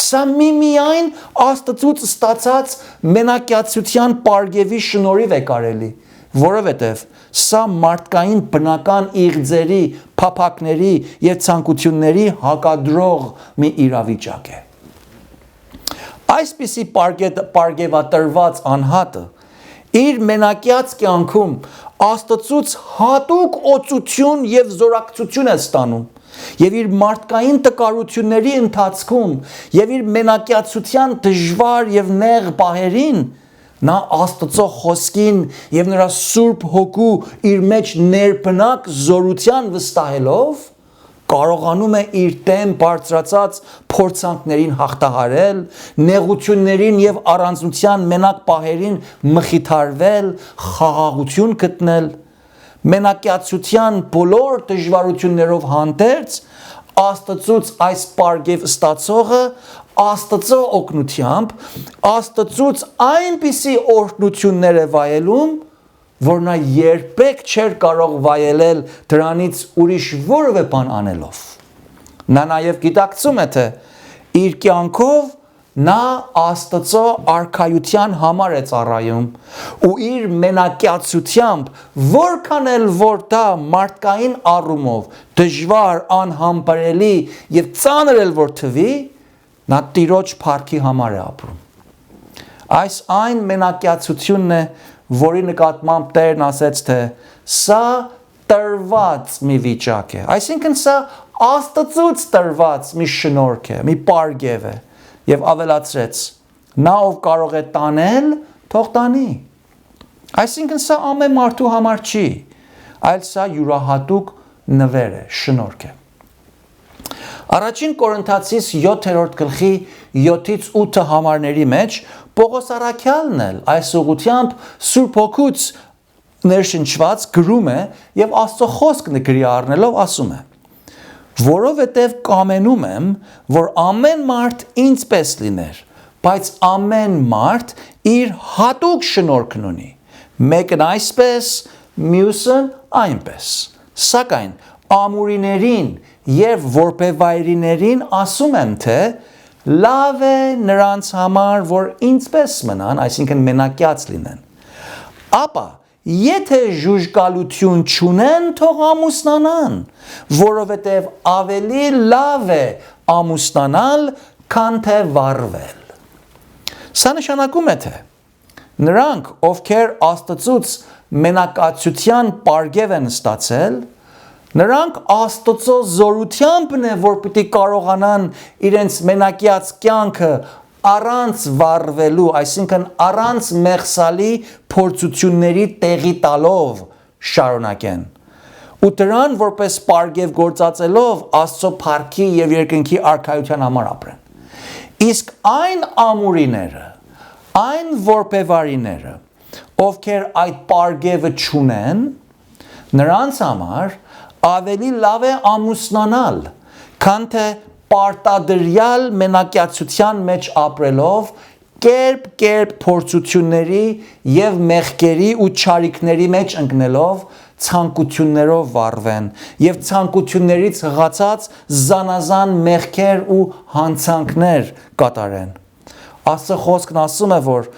Speaker 1: Սա միմիայն Աստծուց ստացած մենակյացության պարգևի շնորհիվ է կարելի, որովհետև սա մարդկային բնական իղձերի, փափակների եւ ցանկությունների հակադրող մի իրավիճակ է։ Այսպիսի պարգևատրված անհատը իր մենակյաց կյանքում Աստծուց հատուկ օծություն եւ զորակցություն է ստանում եւ իր մարդկային տկարությունների ընթացքում եւ իր մենակյացության դժվար եւ նեղ պահերին նա Աստծո խոսքին եւ նրա Սուրբ Հոգու իր մեջ ներբնակ զորության վստահելով կարողանում է իր դեմ բարձրացած փորձանքներին հաղթահարել, նեղություններին եւ առանձնության մենակ պահերին մխիթարվել, խաղաղություն գտնել, մենակյացության բոլոր դժվարություններով հանդերձ Աստծուց այս պարգև ստացողը Աստծո օգնությամբ Աստծուց այնպիսի օրհնություններ է վայելում, որ նա երբեք չէր կարող վայելել դրանից ուրիշ որևէ բան անելով։ Նա նաև գիտակցում է, թե իր կյանքով նա Աստծո արքայության համար է ծառայում ու իր մենակյացությամբ որքան էլ որ դա մարդկային առումով դժվար, անհամբերելի եւ ծանր էլ որ թվի, նա Տիրոջ փառքի համար է ապրում։ Այս այն մենակյացությունն է, որի նկատմամբ Տերն ասեց, թե սա տրված մի վիճակ է, այսինքն սա Աստծուց տրված մի շնորհք է, մի պարգև է, եւ ավելացրեց. նա ով կարող է տանել, թող տանի։ Այսինքն սա ամեն մարդու համար չի, այլ սա յուրահատուկ նվեր է, շնորհք է։ Առաջին Կորինթացիս 7-րդ գլխի 7-ից 8 համարների մեջ Պողոս առաքյալն էլ այս ուղղությամբ Սուրբ Հոգուց ներշնչված գրում է եւ Աստծո խոսքն գրի առնելով ասում է. որովհետև կամենում եմ, որ ամեն մարդ ինձպես լիներ, բայց ամեն մարդ իր հատուկ շնորհքն ունի, մեկն այսպես, մյուսն այնպես, սակայն ամուրիներին եւ որբևայրիներին ասում եմ, թե լավ է նրանց համար, որ ինձպես մնան, այսինքն մենակյաց լինեն, ապա եթե ժուժկալություն չունեն, թող ամուսնանան, որովհետև ավելի լավ է ամուսնանալ, քան թե վառվել։ Սա նշանակում է, թե նրանք, ովքեր Աստծուց մենակացության պարգև են ստացել, նրանք Աստծո զորությանն է, որ պիտի կարողանան իրենց մենակյաց կյանքը առանց վառվելու, այսինքն առանց մեղսալի փորձությունների տեղի տալով շարունակեն։ Ու դրան որպես պարգև գործածելով Աստծո փառքի եւ երկնքի արքայության համար ապրեն։ Իսկ այն ամուրիները, այն որբևարիները, ովքեր այդ պարգևը չունեն, նրանց համար ավելի լավ է ամուսնանալ, քան թե պարտադրյալ մենակյացության մեջ ապրելով կերպ փորձությունների եւ մեղքերի ու չարիքների մեջ ընկնելով ցանկություններով վառվեն եւ ցանկություններից հղացած զանազան մեղքեր ու հանցանքներ կատարեն։ Աստծո խոսքն ասում է, որ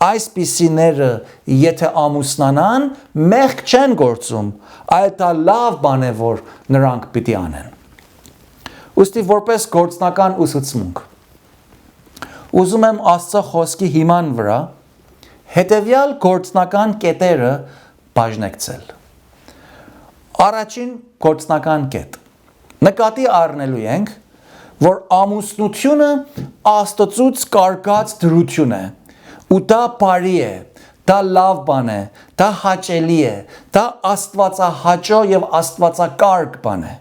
Speaker 1: այսպիսիները եթե ամուսնանան, մեղք չեն գործում, այլ դա լավ բան է, որ նրանք պիտի անեն։ Ուստի որպես գործնական ուսուցմունք ուզում եմ Աստծո խոսքի հիման վրա հետևյալ գործնական կետերը բաժնեկցել։ Առաջին գործնական կետ։ Նկատի առնելու ենք, որ ամուսնությունը Աստծուց կարգած դրություն է, ու դա բարի է, դա լավ բան է, դա հաճելի է, դա աստվածահաճո եւ աստվածակարգ բան է։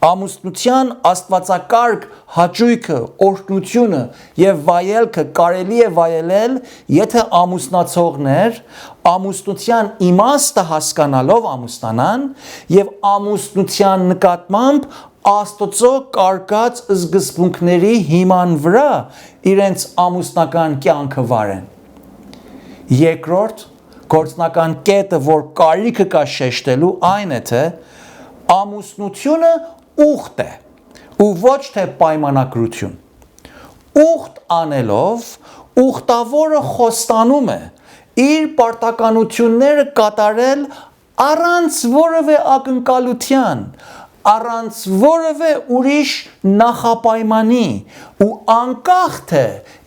Speaker 1: Ամուսնության աստվածակարգ հաճույքը, օրհնությունը եւ վայելքը կարելի է վայելել, եթե ամուսնացողներ ամուսնության իմաստը հասկանալով ամուսնանան եւ ամուսնության նկատմամբ Աստծո կարգած սկզբունքների հիման վրա իրենց ամուսնական կյանքը վարեն։ Երկրորդ գործնական կետը, որ կարիքը կա շեշտելու, այն է, թե ամուսնությունը ուխտ է ու ոչ թե պայմանագրություն։ Ուխտ անելով ուխտավորը խոստանում է իր պարտականությունները կատարել առանց որևէ ակնկալության, առանց որևէ ուրիշ նախապայմանի ու անկախ թե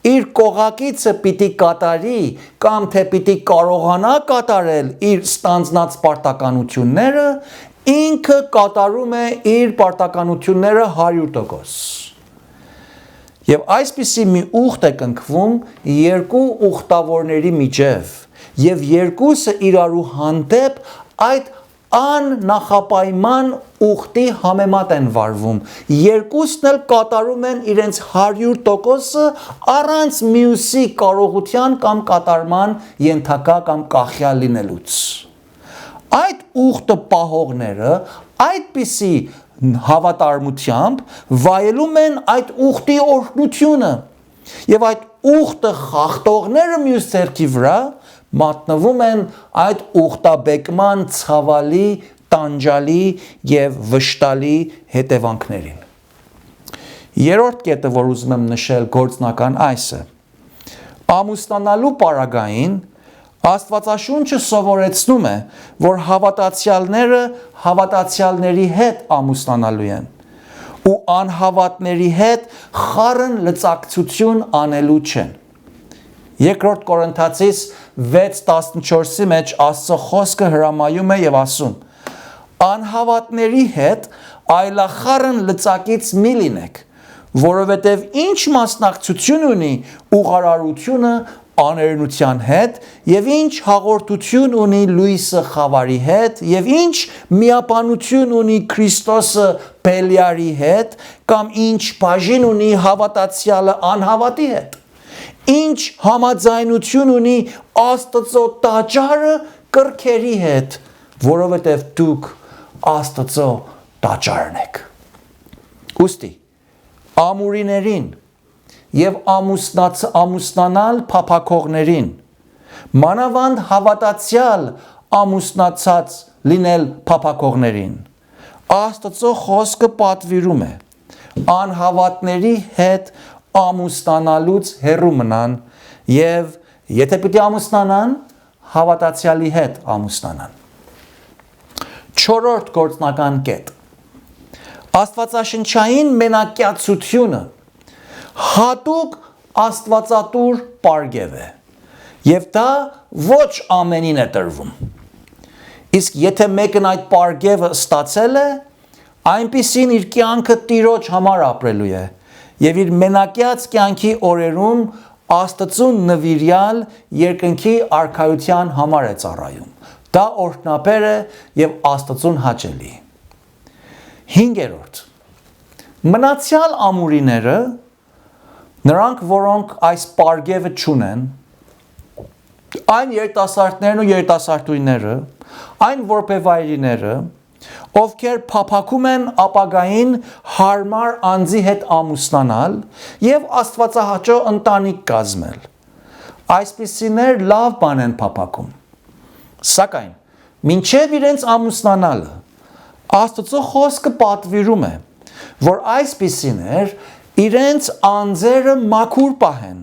Speaker 1: իր կողակիցը պիտի կատարի կամ թե պիտի կարողանա կատարել իր ստանձնած պարտականությունները, ինքը կատարում է իր պարտականությունները 100%։ Եվ այսպիսի մի ուխտ է կնքվում երկու ուխտավորների միջև, եւ երկուսը իրարու հանդեպ այդ աննախապայման ուխտի համեմատ են վարվում։ Երկուսն էլ կատարում են իրենց 100%-ը առանց մյուսի կարողության կամ կատարման ենթակա կամ կախյալ լինելուց։ Այդ ուխտը պահողները այդպիսի հավատարմությամբ վայելում են այդ ուխտի օրհնությունը եւ այդ ուխտը խախտողները մյուս ձեռքի վրա մատնվում են այդ ուխտաբեկման ցավալի, տանջալի եւ վշտալի հետևանքներին։ Երրորդ կետը, որ ուզում եմ նշել, գործնական այս է։ Ամուսնանալու պարագային Աստվածաշունչը սովորեցնում է, որ հավատացյալները հավատացյալների հետ ամուսնանալու են ու անհավատների հետ խառն լծակցություն անելու չեն։ Երկրորդ Կորինթացիս 6:14-ի մեջ Աստծո խոսքը հրամայում է եւ ասում. Անհավատների հետ այլախառն լծակից մի լինեք, որովհետև ինչ մասնակցություն ունի ուղարարությունը աներնության հետ եւ ինչ հաղորդություն ունի լույսը խավարի հետ եւ ինչ միապանություն ունի Քրիստոսը Բելիարի հետ կամ ինչ բաժին ունի հավատացյալը անհավատի հետ, ինչ համաձայնություն ունի Աստծո տաճարը կրքերի հետ, որովհետև դուք Աստծո տաճարն եք։ Ուստի ամուրիներին եւ ամուսնանալ փափակողներին, մանավանդ հավատացյալ ամուսնացած լինել փափակողներին, Աստծո խոսքը պատվիրում է անհավատների հետ ամուսնանալուց հեռու մնան եւ եթե պիտի ամուսնանան, հավատացյալի հետ ամուսնանան։ Չորրորդ գործնական կետ։ Աստվածաշնչային մենակյացությունը հատուկ աստվածատուր պարգև է եւ դա ոչ ամենին է տրվում։ Իսկ եթե մեկն այդ պարգևը ստացել է, այնպիսին իր կյանքը Տիրոջ համար ապրելու է եւ իր մենակյաց կյանքի օրերում Աստծուն նվիրյալ երկնքի արքայության համար է ծառայում։ Դա օրհնաբեր է եւ Աստծուն հաճելի։ 5. Մնացյալ ամուրիները, նրանք, որոնք այս պարգևը չունեն, այն երիտասարդներն ու երիտասարդուհիները, այն որբևայրիները, ովքեր փափակում են ապագային հարմար անձի հետ ամուսնանալ եւ աստվածահաճո ընտանիք կազմել, այսպիսիներ լավ բան են փափակում, սակայն մինչեւ իրենց ամուսնանալը Աստծո խոսքը պատվիրում է, որ այսպիսիներ իրենց անձերը մաքուր պահեն,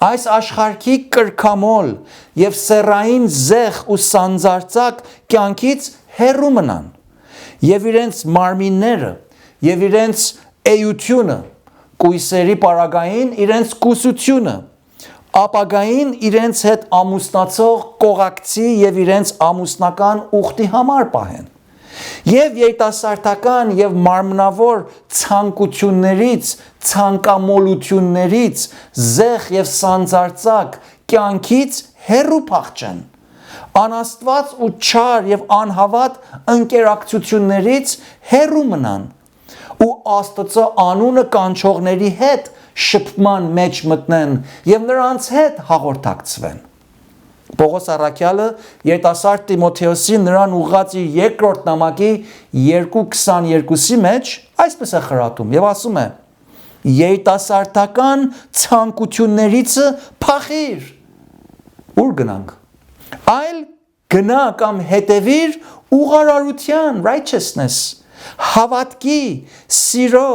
Speaker 1: այս աշխարհի կրքամոլ եւ սեռային զեղ ու սանձարձակ կյանքից հեռու մնան եւ իրենց մարմինները եւ իրենց էությունը, կույսերի պարագային իրենց կուսությունը, ապագային իրենց հետ ամուսնացող կողակցի եւ իրենց ամուսնական ուխտի համար պահեն։ Եվ երիտասարդական եւ մարմնավոր ցանկություններից, ցանկամոլություններից, զեղ եւ սանձարձակ կյանքից հեռու փախչեն, անաստված ու չար եւ անհավատ ընկերակցություններից հեռու մնան ու Աստծո անունը կանչողների հետ շփման մեջ մտնեն եւ նրանց հետ հաղորդակցվեն։ Պողոս առաքյալը երիտասարդ Տիմոթեոսին նրան ուղղած իր երկրորդ նամակի 2:22-ի մեջ այսպես է խրատում եւ ասում է. երիտասարդական ցանկություններից փախիր։ Ուր գնանք։ Այլ գնա կամ հետևիր ուղարարության, righteousness, հավատքի, սիրո,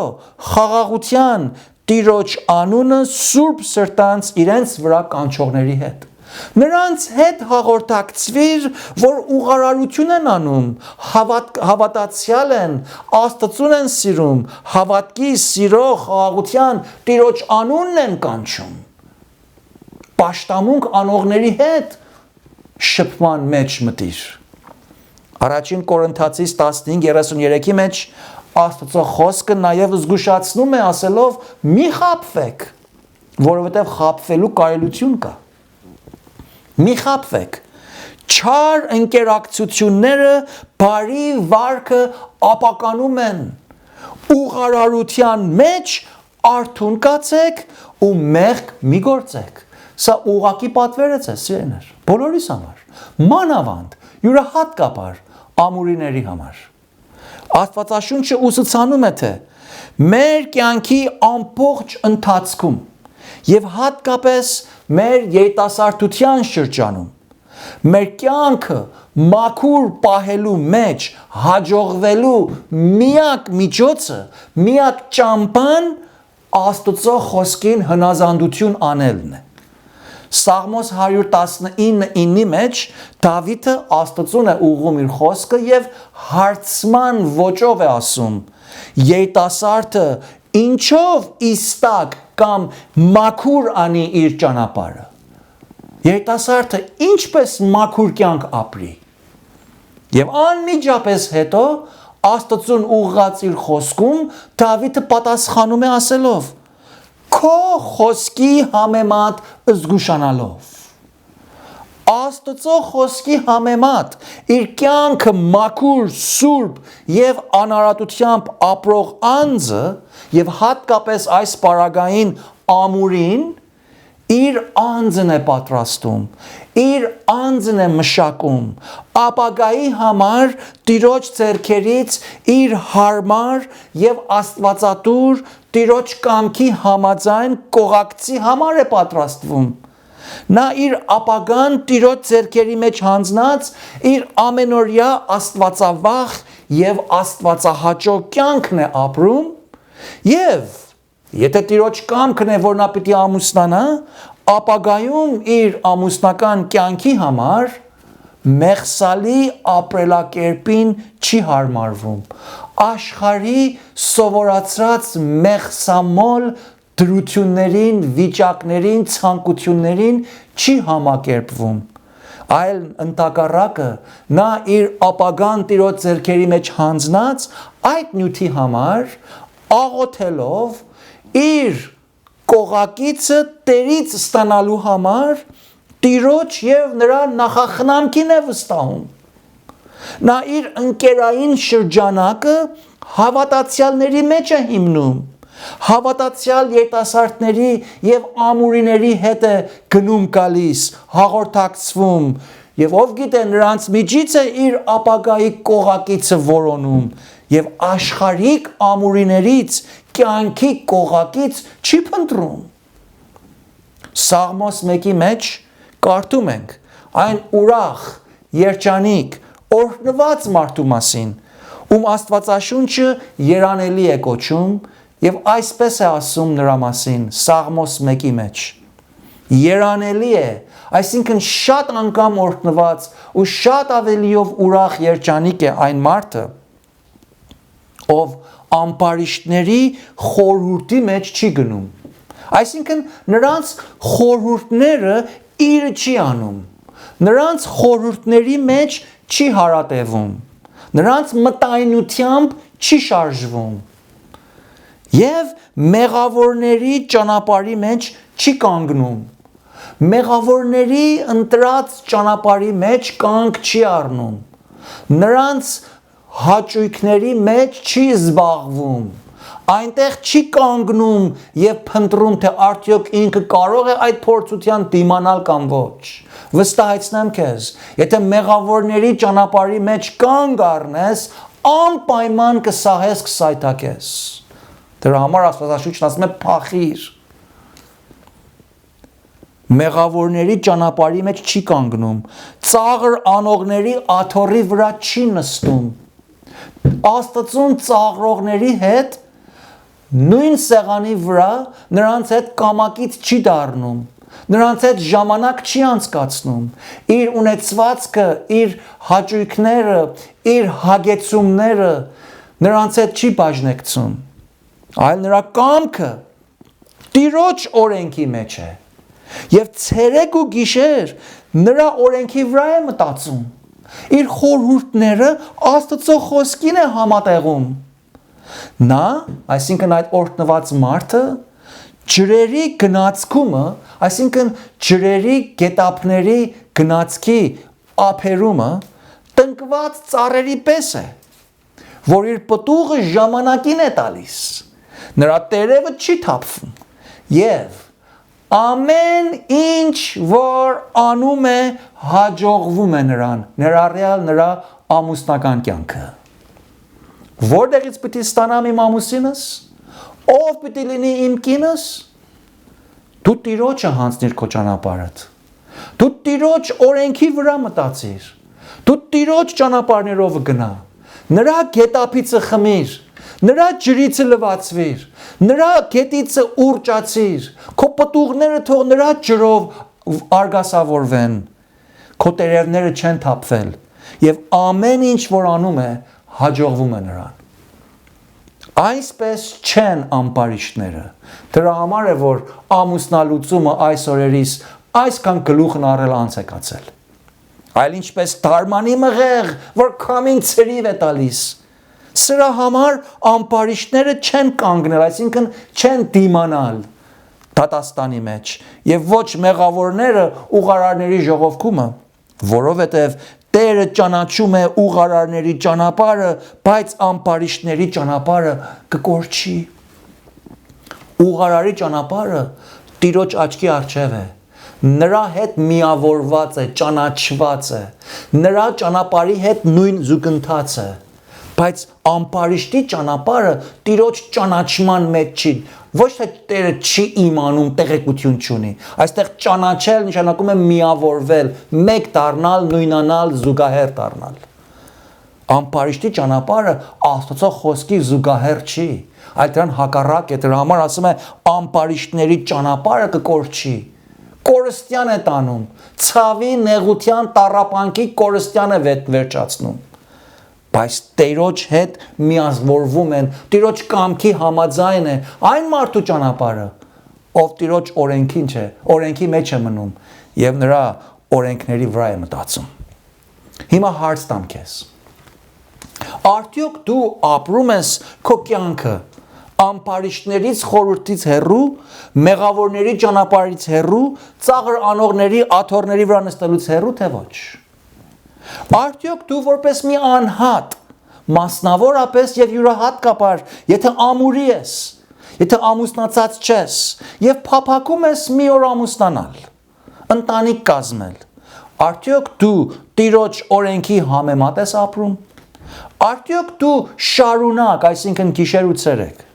Speaker 1: խաղաղության, Տիրոջ անունը սուրբ սրտանց իրենց վրա կանչողների հետ։ Նրանց հետ հաղորդակցվիր, որ ուղարարություն են անում, հավատացյալ են, Աստծուն են սիրում, հավատքի, սիրո, խաղաղության, Տիրոջ անունն են կանչում։ Պաշտամունք անողների հետ շփման մեջ մտիր։ Առաջին Կորինթացիս 15:33-ի մեջ Աստծո խոսքը նաև զգուշացնում է ասելով՝ մի խաբվեք, որովհետև խաբվելու կարելություն կա։ Մի խաբվեք, չար ընկերակցությունները բարի վարքը ապականում են, ուղարարության մեջ արթուն կացեք ու մեղք մի գործեք։ Սա ուղակի պատվեր է ձեզ, սիրելիներ, բոլորիս համար, մանավանդ յուրահատկաբար ամուրիների համար։ Աստվածաշունչը ուսուցանում է, թե մեր կյանքի ամբողջ ընթացքում եւ հատկապես մեր երիտասարդության շրջանում Մեր կյանքը մաքուր պահելու մեջ հաջողվելու միակ միջոցը, միակ ճամփան Աստծո խոսքին հնազանդություն անելն է։ Սաղմոս 119:9-ի մեջ Դավիթը Աստծուն է ուղղում իր խոսքը եւ հարցման ոճով է ասում. երիտասարդը ինչով իստակ կամ մաքուր անի իր ճանապարհը։ Երիտասարդը ինչպես մաքուր կյանք ապրի։ Եվ անմիջապես հետո Աստծուն ուղղած իր խոսքում Դավիթը պատասխանում է ասելով. Քո խոսքի համեմատ զգուշանալով։ Աստծո խոսքի համեմատ իր կյանքը մաքուր, սուրբ եւ անարատությամբ ապրող անձը եւ հատկապես այս պարագային ամուրին իր անձն է պատրաստում, իր անձն է մշակում, ապագայի համար Տիրոջ ձեռքերից իր հարմար եւ աստվածատուր Տիրոջ կամքի համաձայն կողակցի համար է պատրաստվում։ Նա իր ապագան Տիրոջ ձեռքերի մեջ հանձնած իր ամենօրյա աստվածավախ եւ աստվածահաճո կյանքն է ապրում եւ եթե Տիրոջ կամքն է, որ նա պիտի ամուսնանա, ապագայում իր ամուսնական կյանքի համար մեղսալի ապրելակերպին չի հարմարվում։ Աշխարհի սովորացրած մեղսամոլ դրություններին, վիճակներին, ցանկություններին չի համակերպվում։ Այլ ընդհակառակը նա իր ապագան Տիրոջ ձեռքերի մեջ հանձնած այդ նյութի համար աղոթելով իր կողակիցը Տերից ստանալու համար Տիրոջ եւ նրա նախախնամքին է վստահում։ Նա իր ընկերային շրջանակը հավատացյալների մեջ է հիմնում։ Հավատացյալ երիտասարդների եւ ամուրիների հետ է գնում գալիս, հաղորդակցվում եւ ով գիտե նրանց միջից է իր ապագայի կողակիցը որոնում եւ աշխարհիկ ամուրիներից կյանքի կողակից չի փնտրում։ Սաղմոս 1-ի մեջ կարդում ենք այն ուրախ, երջանիկ, օրհնված մարդու մասին, ում Աստվածաշունչը երանելի է կոչում եւ այսպես է ասում նրա մասին Սաղմոս 1-ի մեջ. Երանելի է, այսինքն շատ անգամ օրհնված ու շատ ավելիով ուրախ երջանիկ է այն մարդը, ով ամպարիշտների խորհուրդի մեջ չի գնում։ Այսինքն նրանց խորհուրդները իրը չի անում։ Նրանց խորհուրդների մեջ չի հարատևում։ Նրանց մտայնությամբ չի շարժվում։ Եվ մեղավորների ճանապարհի մեջ չի կանգնում։ Մեղավորների ընտրած ճանապարհի մեջ կանգ չի առնում։ Նրանց հաճույքների մեջ չի զբաղվում, այնտեղ չի կանգնում եւ փնտրում, թե արդյոք ինքը կարող է այդ փորձության դիմանալ կամ ոչ։ Վստահեցնեմ քեզ, եթե մեղավորների ճանապարհի մեջ կանգ առնես, անպայման կսահես, կսայթաքես։ Դրա համար Աստվածաշունչն ասում է փախիր։ Մեղավորների ճանապարհի մեջ չի կանգնում, ծաղր անողների աթոռի վրա չի նստում։ Աստծուն ծաղրողների հետ նույն սեղանի վրա նրանց հետ կամակից չի դառնում, նրանց հետ ժամանակ չի անցկացնում, իր ունեցվածքը, իր հաճույքները, իր հագեցումները նրանց հետ չի բաժնեկցում, այլ նրա կամքը Տիրոջ օրենքի մեջ է եւ ցերեկ ու գիշեր նրա օրենքի վրա է մտածում։ Իր խորհուրդները Աստծո խոսքին է համատեղում։ Նա, այսինքն այդ օրհնված մարդը, ջրերի գնացքումը, այսինքն ջրերի գետափների գնացքի ափերումը տնկված ծառերի պես է, որ իր պտուղը ժամանակին է տալիս։ Նրա տերևը չի թափվում եւ ամեն ինչ որ անում է հաջողվում է նրան, ներառյալ նրա ամուսնական կյանքը։ Որտեղից պիտի ստանամ իմ ամուսինս, ով պիտի լինի իմ կինս, դու Տիրոջը հանձնիր քո ճանապարհդ, Դու Տիրոջ օրենքի վրա մտածիր։ Դու Տիրոջ ճանապարհներով գնա։ Նրա գետափիցը խմիր, նրա ջրիցը լվացվիր, նրա գետիցը ուռճացիր, քո պտուղները թող նրա ջրով արգասավորվեն, քո տերևները չեն թափվել, եւ ամեն ինչ որ անում է, հաջողվում է նրան։ Այսպես չեն ամպարիշտները։ Դրա համար է որ ամուսնալուծումը այս օրերիս այսքան գլուխն առել անց է կացել։ Այլ ինչպես դարմանի մղեղ, որ քամին ցրիվ է տալիս։ Սրա համար ամպարիշտները չեն կանգնել, այսինքն չեն դիմանալ դատաստանի մեջ, եւ ոչ մեղավորները ուղարարների ժողովկումը, որովհետեւ Տերը ճանաչում է ուղարարների ճանապարհը, բայց ամպարիշտների ճանապարհը կկորչի։ Ուղարարի ճանապարհը Տիրոջ աչքի առջև է։ Նրա հետ միավորված է, ճանաչված է։ Նրա ճանապարհի հետ նույն զուգընթաց է։ Բայց ամպարիշտի ճանապարհը Տիրոջ ճանաչման մեջ չի։ Ոչ թե Տերը չի իմանում, տեղեկություն չունի։ Այստեղ ճանաչել նշանակում է միավորվել, մեկ դառնալ, նույնանալ, զուգահեռ դառնալ։ Ամպարիշտի ճանապարհը Աստծո խոսքի զուգահեռ չի, այլ դրան հակառակ է, դրա համար ասում է ամպարիշտների ճանապարհը կկորչի։ Կորստյան է տանում, ցավի, նեղության, տառապանքի կորստյան է վերջացնում։ Բայց Տիրոջ հետ միավորվում են, Տիրոջ կամքի համաձայն է այն մարդու ճանապարհը, ով Տիրոջ օրենքին չէ, օրենքի մեջ է մնում եւ նրա օրենքների վրա է մտածում։ Հիմա հարց տամ քեզ։ Արդյոք դու ապրում ես քո կյանքը ամպարիշտներից խորհրդից հեռու, մեղավորների ճանապարհից հեռու, ծաղր անողների աթոռների վրա նստելուց հեռու, թե ոչ։ Արդյոք դու որպես մի անհատ, մասնավորապես եւ յուրահատկապես, եթե ամուրի ես, եթե ամուսնացած չես, եւ փափակում ես մի օր ամուսնանալ, ընտանիք կազմել, արդյոք դու Տիրոջ օրենքի համեմատ ես ապրում։ Արդյոք դու շարունակ, այսինքն գիշեր ու ցերեկ,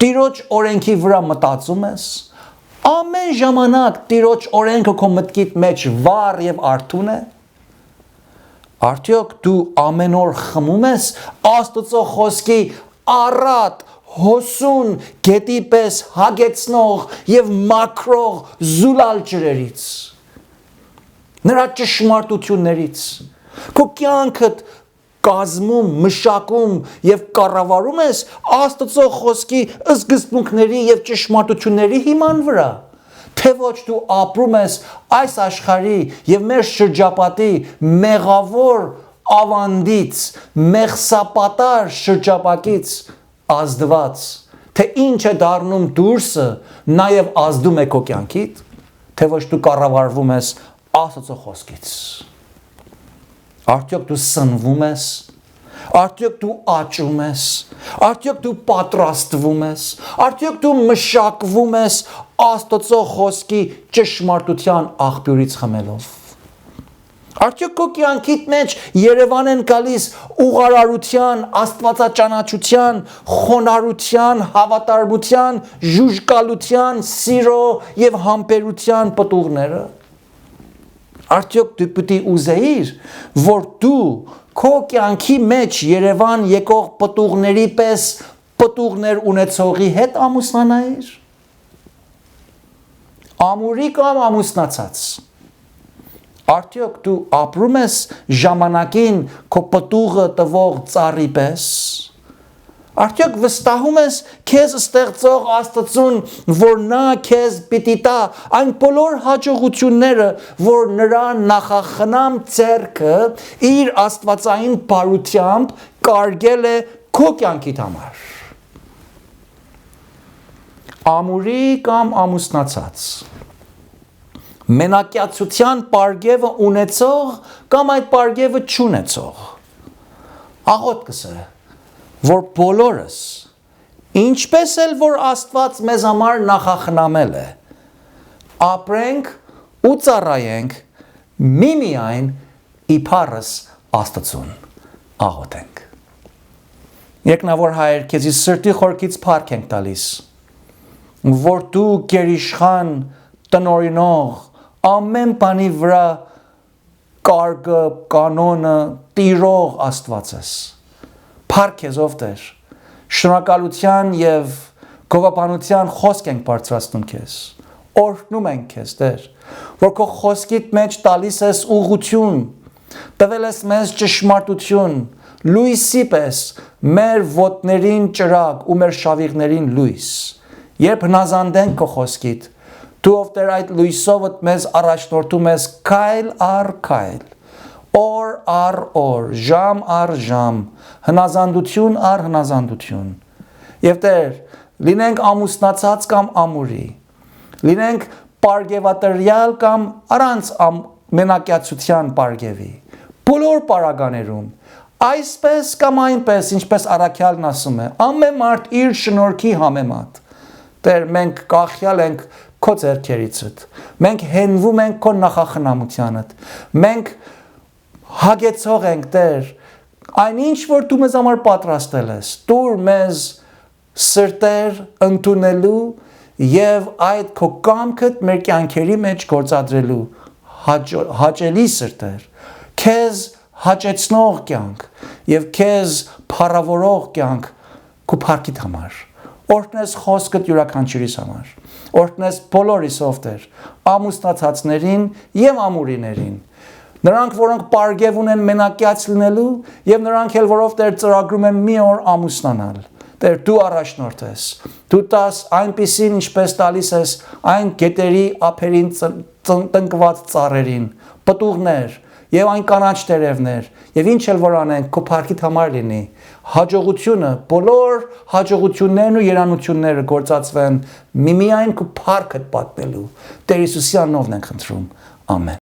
Speaker 1: Տիրոջ օրենքի վրա մտածում ես, ամեն ժամանակ Տիրոջ օրենքը քո մտքիդ մեջ վառ եւ արթուն է։ Արդյոք դու ամեն օր խմում ես Աստծո խոսքի առատ, հոսուն, գետի պես հագեցնող եւ մաքրող զուլալ ջրերից, նրա ճշմարտություններից, քո կյանքդ կազմում, մշակում եւ կառավարում ես Աստծո խոսքի սկզբունքների եւ ճշմարտությունների հիման վրա, թե ոչ դու ապրում ես այս աշխարհի եւ մեր շրջապատի մեղավոր ավանդից, մեղսապատար շրջապակից ազդված, թե ինչ է դառնում դուրսը, նաեւ ազդում է քո կյանքիդ, թե ոչ դու կառավարվում ես Աստծո խոսքից։ Արդյոք դու սնվում ես, արդյոք դու աճում ես, արդյոք դու պատրաստվում ես, արդյոք դու մշակվում ես Աստծո խոսքի ճշմարտության աղբյուրից խմելով։ Արդյոք քո կյանքիդ մեջ Երևան են գալիս ուղարարության, աստվածաճանաչության, խոնարհության, հավատարմության, ժուժկալության, սիրո եւ համբերության պտուղները։ Արդյոք դու պիտի ուզեիր, որ դու քո կյանքի մեջ Երևան եկող պտուղների պես պտուղներ ունեցողի հետ ամուսնանայիր։ Ամուրի կամ ամուսնացած։ Արդյոք դու ապրում ես ժամանակին քո պտուղը տվող ծառի պես։ Արդյոք վստահում ես քեզ ստեղծող Աստծուն, որ նա քեզ պիտի տա այն բոլոր հաջողությունները, որ նրա նախախնամ ձեռքը իր աստվածային բարությամբ կարգել է քո կյանքիդ համար։ Ամուրի կամ ամուսնացած, մենակյացության պարգևը ունեցող կամ այդ պարգևը չունեցող, աղոթքս է, որ բոլորս, ինչպես էլ որ Աստված մեզ համար նախախնամել է, ապրենք ու ծառայենք միմիայն իբարս Աստծուն, աղոթենք։ Երկնավոր Հայր, քեզի սրտի խորքից փառք ենք տալիս, որ դու գերիշխան, տնօրինող, ամեն բանի վրա կարգը, կանոնը տիրող Աստված ես։ Փառք ես ով Տեր։ Շնորհակալության եւ գովաբանության խոսք ենք բարձրացնում քեզ։ Օրհնում ենք քեզ Տեր, որ քո խոսքիդ մեջ տալիս ես ուղղություն, տվել ես մեզ ճշմարտություն, լույսի պես մեր ոտներին ճրագ ու մեր շավիղներին լույս։ Երբ հնազանդենք քո խոսքիդ, դու ով Տեր այդ լույսով մեզ առաջնորդում ես քայլ առ քայլ, օր առ օր, ժամ առ ժամ, հնազանդություն առ հնազանդություն։ Եվ Տեր, լինենք ամուսնացած կամ ամուրի, լինենք պարգևատրյալ կամ առանց մենակյացության պարգևի, բոլոր պարագաներում, այսպես կամ այնպես, ինչպես առաքյալն ասում է, ամեն մարդ իր շնորհքի համեմատ։ Տեր, մենք կախյալ ենք քո ձեռքերիցդ, մենք հենվում ենք քո նախախնամությանդ, մենք հագեցող ենք Տեր, այնինչ որ դու մեզ համար պատրաստել ես, տուր մեզ սրտեր ընդունելու եւ այդ քո կամքդ մեր կյանքերի մեջ գործադրելու հաճելի սրտեր, քեզ հաճեցնող կյանք եւ քեզ փառավորող կյանք քո փառքիդ համար։ Օրհնես խոսքդ յուրաքանչյուրիս համար։ Օրհնես բոլորիս ով Տեր, ամուսնացածներին եւ ամուրիներին։ Նրանք, որոնք պարգև ունեն մենակյաց լինելու եւ նրանք էլ, որով Տեր ծրագրում են մի օր ամուսնանալ։ Տեր, դու առաջնորդ ես։ Դու տաս այնպիսին, ինչպես տալիս ես այն գետերի ափերին տնկված ծառերին, պտուղներ եւ այն կանաչ տերևներ, եւ ինչ էլ որ անենք, քո փառքիդ համար լինի։ Հաջողությունը, բոլոր հաջողություններն ու երանությունները գործածվեն միմիայն քո փառքդ պատմելու։ Տեր Հիսուսի անունով ենք խնդրում։ Ամեն։